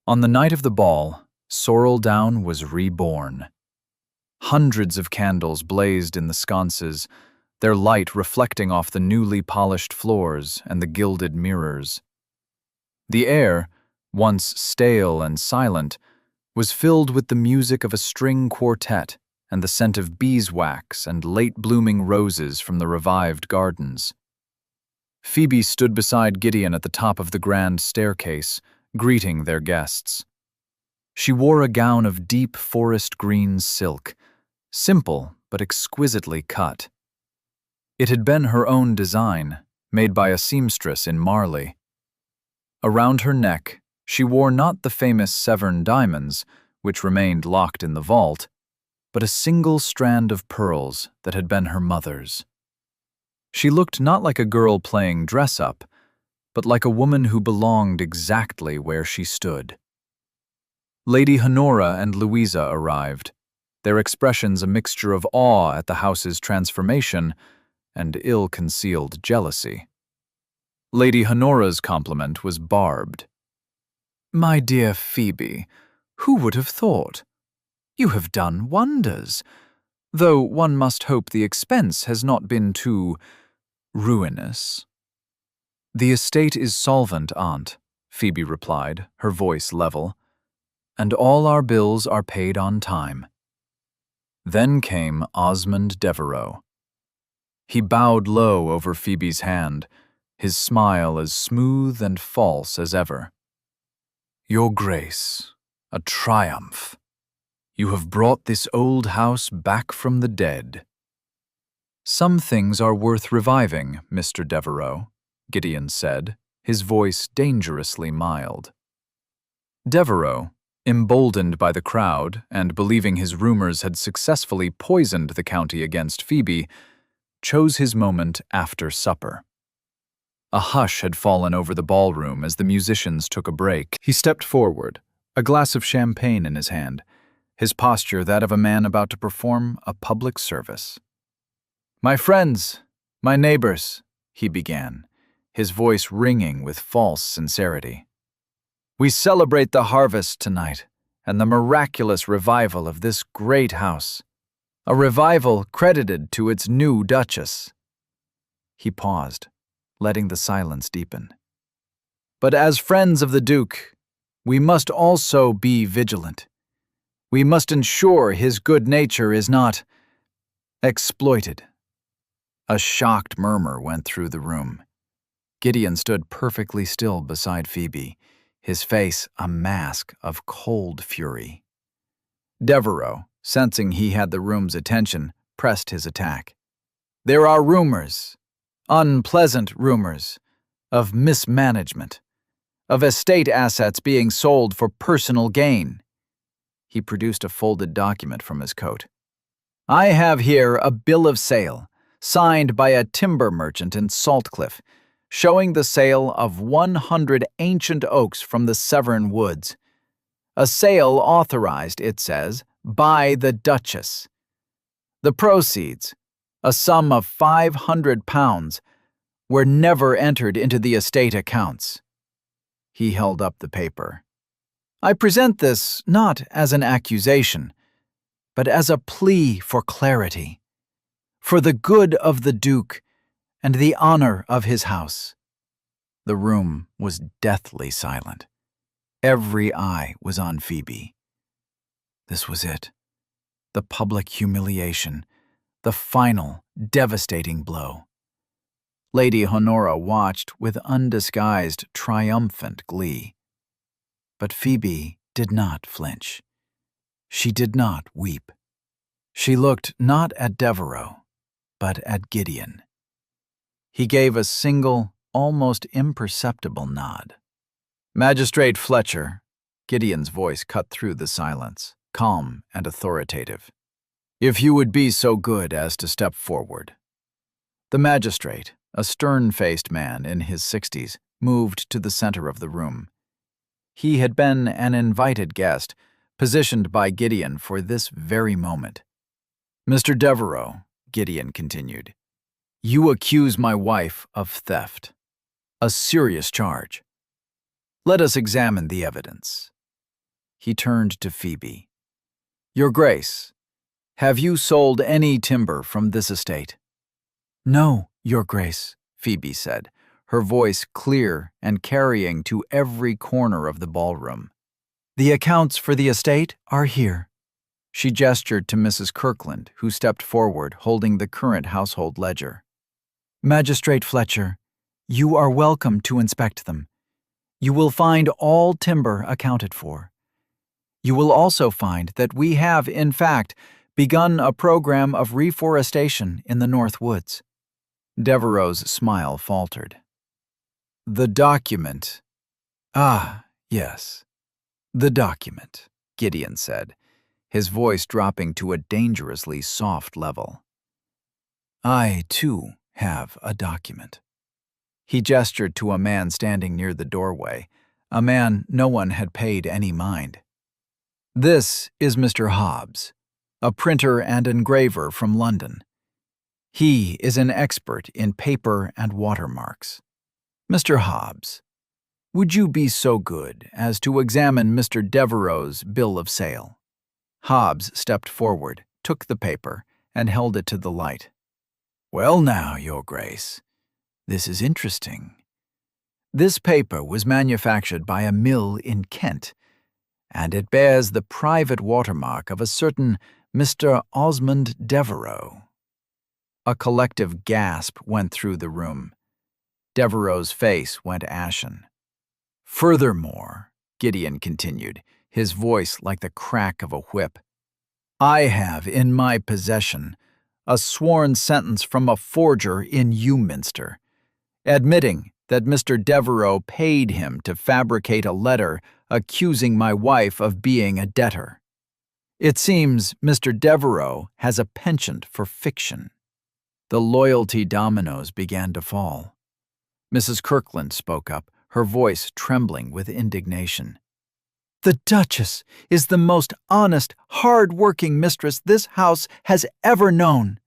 On the night of the ball, Sorrel Down was reborn. Hundreds of candles blazed in the sconces, their light reflecting off the newly polished floors and the gilded mirrors. The air, once stale and silent, was filled with the music of a string quartet and the scent of beeswax and late-blooming roses from the revived gardens. Phoebe stood beside Gideon at the top of the grand staircase, greeting their guests. She wore a gown of deep forest green silk, simple but exquisitely cut. It had been her own design, made by a seamstress in Marley. Around her neck, she wore not the famous Severn diamonds, which remained locked in the vault, but a single strand of pearls that had been her mother's. She looked not like a girl playing dress-up, but like a woman who belonged exactly where she stood. Lady Honora and Louisa arrived, their expressions a mixture of awe at the house's transformation and ill-concealed jealousy. Lady Honora's compliment was barbed. "My dear Phoebe, who would have thought? You have done wonders, though one must hope the expense has not been too ruinous." "The estate is solvent, Aunt," Phoebe replied, her voice level, "and all our bills are paid on time." Then came Osmond Devereux. He bowed low over Phoebe's hand, his smile as smooth and false as ever. "Your Grace, a triumph. You have brought this old house back from the dead." "Some things are worth reviving, Mr. Devereux," Gideon said, his voice dangerously mild. Devereux, emboldened by the crowd and believing his rumors had successfully poisoned the county against Phoebe, chose his moment after supper. A hush had fallen over the ballroom as the musicians took a break. He stepped forward, a glass of champagne in his hand, his posture that of a man about to perform a public service. "My friends, my neighbors," he began, his voice ringing with false sincerity. "We celebrate the harvest tonight and the miraculous revival of this great house, a revival credited to its new Duchess." He paused, letting the silence deepen. "But as friends of the Duke, we must also be vigilant. We must ensure his good nature is not exploited." A shocked murmur went through the room. Gideon stood perfectly still beside Phoebe, his face a mask of cold fury. Devereux, sensing he had the room's attention, pressed his attack. "There are rumors, unpleasant rumors, of mismanagement, of estate assets being sold for personal gain." He produced a folded document from his coat. "I have here a bill of sale, signed by a timber merchant in Saltcliffe, showing the sale of 100 ancient oaks from the Severn woods. A sale authorized, it says, by the Duchess. The proceeds, a sum of £500, were never entered into the estate accounts." He held up the paper. "I present this not as an accusation, but as a plea for clarity, for the good of the Duke and the honor of his house." The room was deathly silent. Every eye was on Phoebe. This was it. The public humiliation, the final, devastating blow. Lady Honora watched with undisguised, triumphant glee. But Phoebe did not flinch. She did not weep. She looked not at Devereux, but at Gideon. He gave a single, almost imperceptible nod. "Magistrate Fletcher," Gideon's voice cut through the silence, calm and authoritative, "if you would be so good as to step forward." The magistrate, a stern-faced man in his 60s, moved to the center of the room. He had been an invited guest, positioned by Gideon for this very moment. "Mr. Devereux," Gideon continued, "you accuse my wife of theft. A serious charge. Let us examine the evidence." He turned to Phoebe. "Your Grace, have you sold any timber from this estate?" "No, Your Grace," Phoebe said, her voice clear and carrying to every corner of the ballroom. "The accounts for the estate are here." She gestured to Mrs. Kirkland, who stepped forward holding the current household ledger. "Magistrate Fletcher, you are welcome to inspect them. You will find all timber accounted for. You will also find that we have, in fact, begun a program of reforestation in the North Woods. Devereux's smile faltered. "The document. Ah, yes, the document," Gideon said, his voice dropping to a dangerously soft level. "I, too, have a document." He gestured to a man standing near the doorway, a man no one had paid any mind. "This is Mr. Hobbs, a printer and engraver from London. He is an expert in paper and watermarks. Mr. Hobbs, would you be so good as to examine Mr. Devereux's bill of sale?" Hobbs stepped forward, took the paper, and held it to the light. "Well now, Your Grace, this is interesting. This paper was manufactured by a mill in Kent, and it bears the private watermark of a certain Mr. Osmond Devereux." A collective gasp went through the room. Devereux's face went ashen. "Furthermore," Gideon continued, his voice like the crack of a whip, "I have in my possession a sworn sentence from a forger in Ewminster, admitting that Mr. Devereux paid him to fabricate a letter accusing my wife of being a debtor. It seems Mr. Devereux has a penchant for fiction." The loyalty dominoes began to fall. Mrs. Kirkland spoke up, her voice trembling with indignation. "The Duchess is the most honest, hard-working mistress this house has ever known.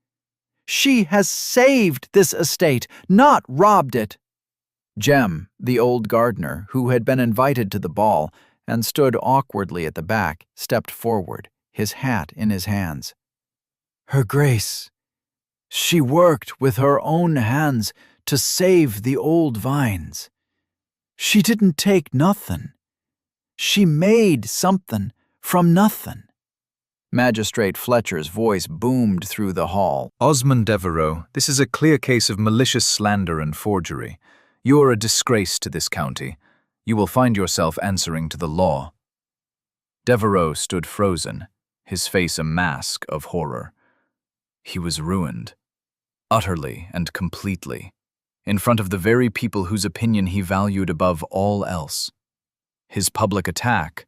She has saved this estate, not robbed it." Jem, the old gardener, who had been invited to the ball and stood awkwardly at the back, stepped forward, his hat in his hands. "Her Grace, she worked with her own hands to save the old vines. She didn't take nothing. She made something from nothing." Magistrate Fletcher's voice boomed through the hall. "Osmond Devereux, this is a clear case of malicious slander and forgery. You are a disgrace to this county. You will find yourself answering to the law." Devereux stood frozen, his face a mask of horror. He was ruined, utterly and completely, in front of the very people whose opinion he valued above all else. His public attack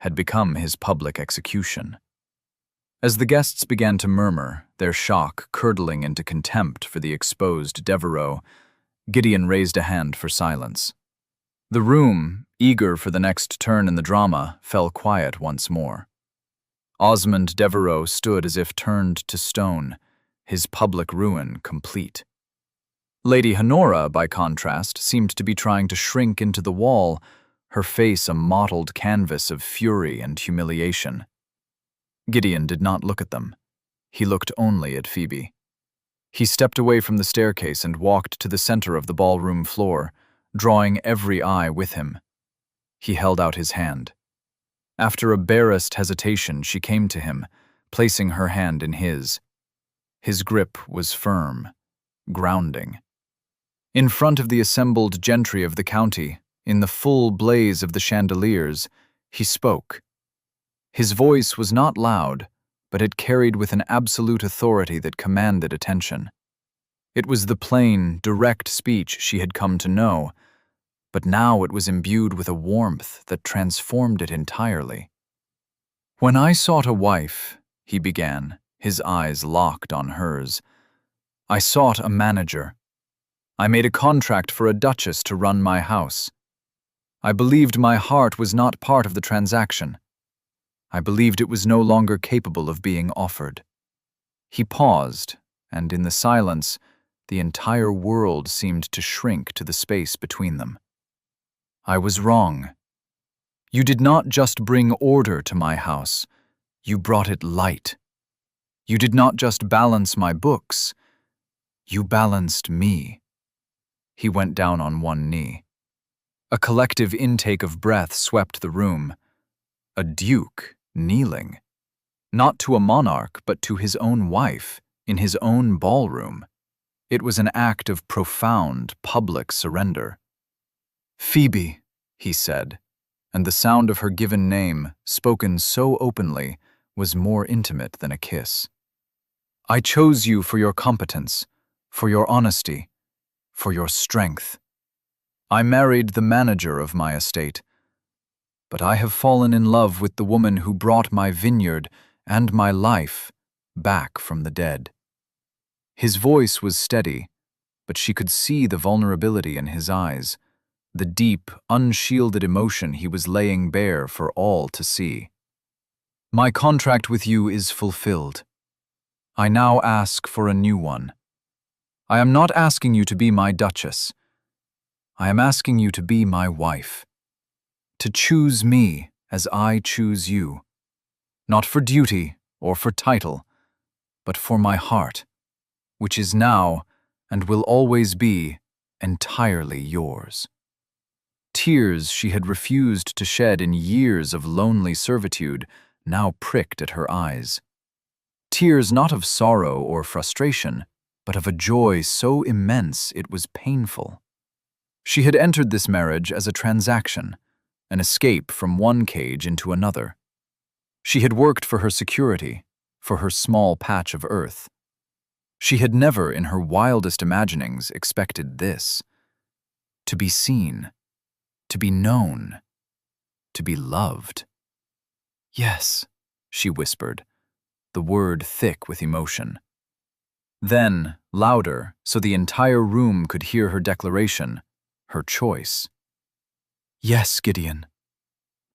had become his public execution. As the guests began to murmur, their shock curdling into contempt for the exposed Devereux, Gideon raised a hand for silence. The room, eager for the next turn in the drama, fell quiet once more. Osmond Devereux stood as if turned to stone, his public ruin complete. Lady Honora, by contrast, seemed to be trying to shrink into the wall, her face a mottled canvas of fury and humiliation. Gideon did not look at them. He looked only at Phoebe. He stepped away from the staircase and walked to the center of the ballroom floor, drawing every eye with him. He held out his hand. After a barest hesitation, she came to him, placing her hand in his. His grip was firm, grounding. In front of the assembled gentry of the county, in the full blaze of the chandeliers, he spoke. His voice was not loud, but it carried with an absolute authority that commanded attention. It was the plain, direct speech she had come to know, but now it was imbued with a warmth that transformed it entirely. "When I sought a wife," he began, his eyes locked on hers, "I sought a manager. I made a contract for a duchess to run my house. I believed my heart was not part of the transaction. I believed it was no longer capable of being offered." He paused, and in the silence, the entire world seemed to shrink to the space between them. "I was wrong. You did not just bring order to my house, you brought it light. You did not just balance my books, you balanced me." He went down on one knee. A collective intake of breath swept the room. A duke kneeling, not to a monarch but to his own wife, in his own ballroom. It was an act of profound public surrender. "Phoebe," he said, and the sound of her given name, spoken so openly, was more intimate than a kiss. "I chose you for your competence, for your honesty, for your strength. I married the manager of my estate, but I have fallen in love with the woman who brought my vineyard and my life back from the dead." His voice was steady, but she could see the vulnerability in his eyes, the deep, unshielded emotion he was laying bare for all to see. "My contract with you is fulfilled. I now ask for a new one. I am not asking you to be my duchess. I am asking you to be my wife. To choose me as I choose you. Not for duty or for title, but for my heart, which is now and will always be entirely yours." Tears she had refused to shed in years of lonely servitude now pricked at her eyes. Tears not of sorrow or frustration, but of a joy so immense it was painful. She had entered this marriage as a transaction, an escape from one cage into another. She had worked for her security, for her small patch of earth. She had never, in her wildest imaginings, expected this: to be seen, to be known, to be loved. "Yes," she whispered, the word thick with emotion. Then, louder, so the entire room could hear her declaration, her choice. "Yes, Gideon.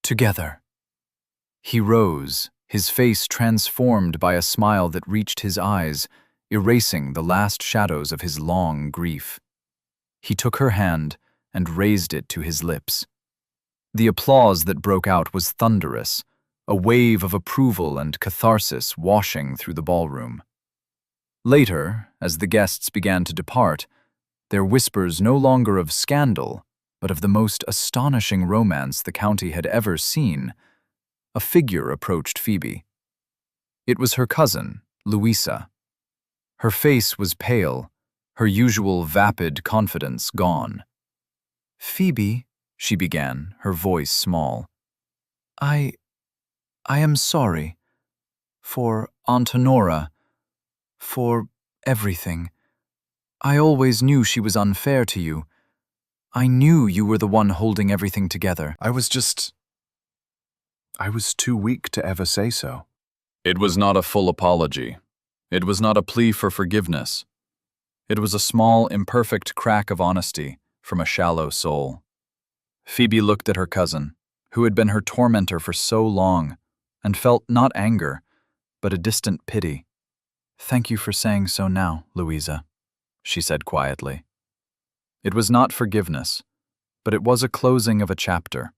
Together." He rose, his face transformed by a smile that reached his eyes, erasing the last shadows of his long grief. He took her hand and raised it to his lips. The applause that broke out was thunderous, a wave of approval and catharsis washing through the ballroom. Later, as the guests began to depart, their whispers no longer of scandal, but of the most astonishing romance the county had ever seen, a figure approached Phoebe. It was her cousin, Louisa. Her face was pale, her usual vapid confidence gone. "Phoebe," she began, her voice small, I am sorry. For Aunt Honora. For everything. I always knew she was unfair to you. I knew you were the one holding everything together. I was too weak to ever say so." It was not a full apology. It was not a plea for forgiveness. It was a small, imperfect crack of honesty from a shallow soul. Phoebe looked at her cousin, who had been her tormentor for so long, and felt not anger, but a distant pity. "Thank you for saying so now, Louisa," she said quietly. It was not forgiveness, but it was a closing of a chapter.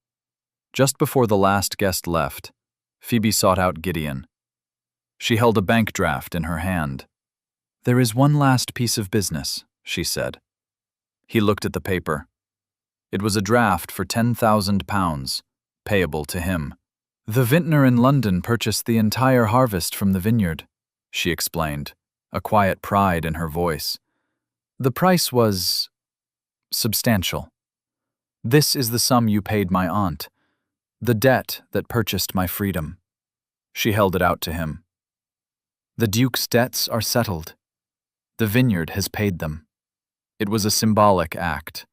Just before the last guest left, Phoebe sought out Gideon. She held a bank draft in her hand. "There is one last piece of business," she said. He looked at the paper. It was a draft for £10,000, payable to him. "The vintner in London purchased the entire harvest from the vineyard," she explained, a quiet pride in her voice. "The price was substantial. This is the sum you paid my aunt, the debt that purchased my freedom." She held it out to him. "The Duke's debts are settled. The vineyard has paid them." It was a symbolic act,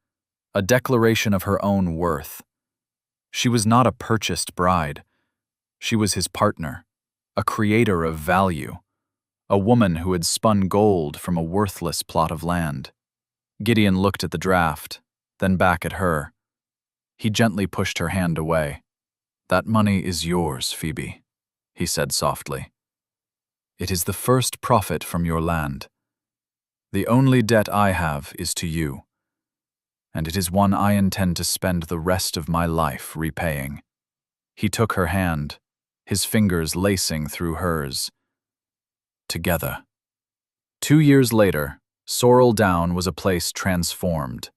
a declaration of her own worth. She was not a purchased bride. She was his partner, a creator of value, a woman who had spun gold from a worthless plot of land. Gideon looked at the draft, then back at her. He gently pushed her hand away. "That money is yours, Phoebe," he said softly. "It is the first profit from your land. The only debt I have is to you, and it is one I intend to spend the rest of my life repaying." He took her hand, his fingers lacing through hers. Together. 2 years later, Sorrel Down was a place transformed.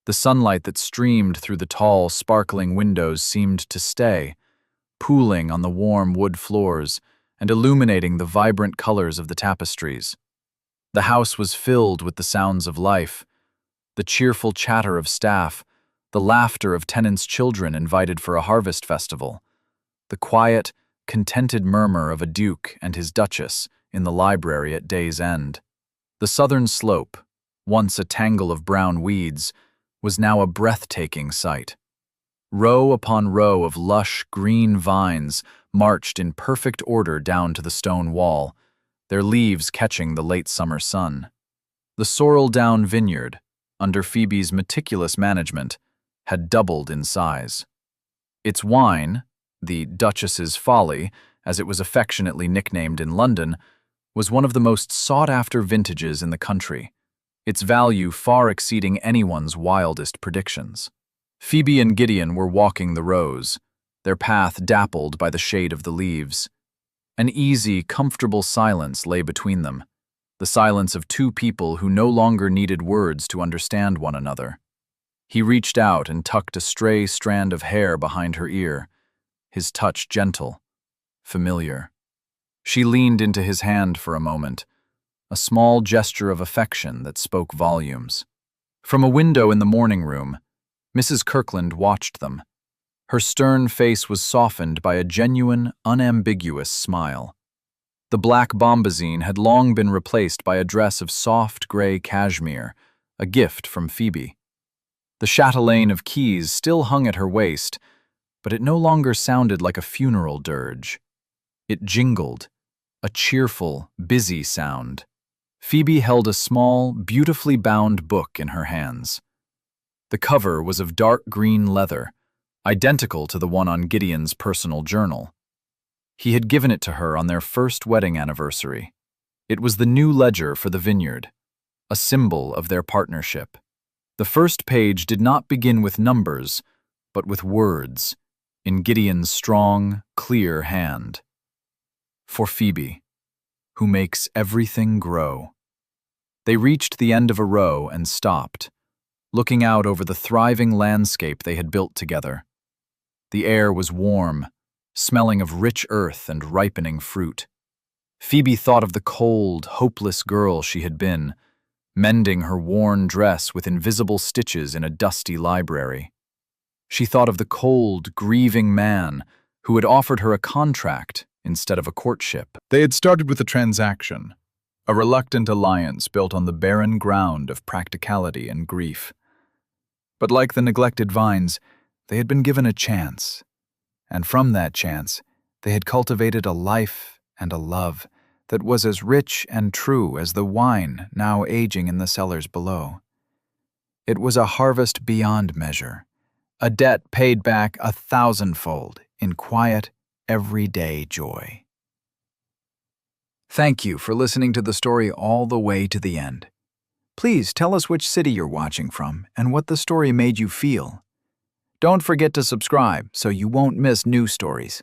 The sunlight that streamed through the tall, sparkling windows seemed to stay, pooling on the warm wood floors and illuminating the vibrant colors of the tapestries. The house was filled with the sounds of life, the cheerful chatter of staff, the laughter of tenants' children invited for a harvest festival, the quiet, contented murmur of a duke and his duchess in the library at day's end. The southern slope, once a tangle of brown weeds, was now a breathtaking sight. Row upon row of lush green vines marched in perfect order down to the stone wall, their leaves catching the late summer sun. The sorrel-down vineyard, under Phoebe's meticulous management, had doubled in size. Its wine, the Duchess's Folly, as it was affectionately nicknamed in London, was one of the most sought-after vintages in the country, its value far exceeding anyone's wildest predictions. Phoebe and Gideon were walking the rows, their path dappled by the shade of the leaves. An easy, comfortable silence lay between them, the silence of two people who no longer needed words to understand one another. He reached out and tucked a stray strand of hair behind her ear, his touch gentle, familiar. She leaned into his hand for a moment, a small gesture of affection that spoke volumes. From a window in the morning room, Mrs. Kirkland watched them. Her stern face was softened by a genuine, unambiguous smile. The black bombazine had long been replaced by a dress of soft gray cashmere, a gift from Phoebe. The chatelaine of keys still hung at her waist, but it no longer sounded like a funeral dirge. It jingled, a cheerful, busy sound. Phoebe held a small, beautifully bound book in her hands. The cover was of dark green leather, identical to the one on Gideon's personal journal. He had given it to her on their first wedding anniversary. It was the new ledger for the Vineyard, a symbol of their partnership. The first page did not begin with numbers, but with words, in Gideon's strong, clear hand. For Phoebe, who makes everything grow. They reached the end of a row and stopped, looking out over the thriving landscape they had built together. The air was warm, smelling of rich earth and ripening fruit. Phoebe thought of the cold, hopeless girl she had been, mending her worn dress with invisible stitches in a dusty library. She thought of the cold, grieving man who had offered her a contract instead of a courtship. They had started with a transaction, a reluctant alliance built on the barren ground of practicality and grief. But like the neglected vines, they had been given a chance, and from that chance, they had cultivated a life and a love that was as rich and true as the wine now aging in the cellars below. It was a harvest beyond measure, a debt paid back 1,000-fold in quiet, everyday joy. Thank you for listening to the story all the way to the end. Please tell us which city you're watching from and what the story made you feel. Don't forget to subscribe so you won't miss new stories.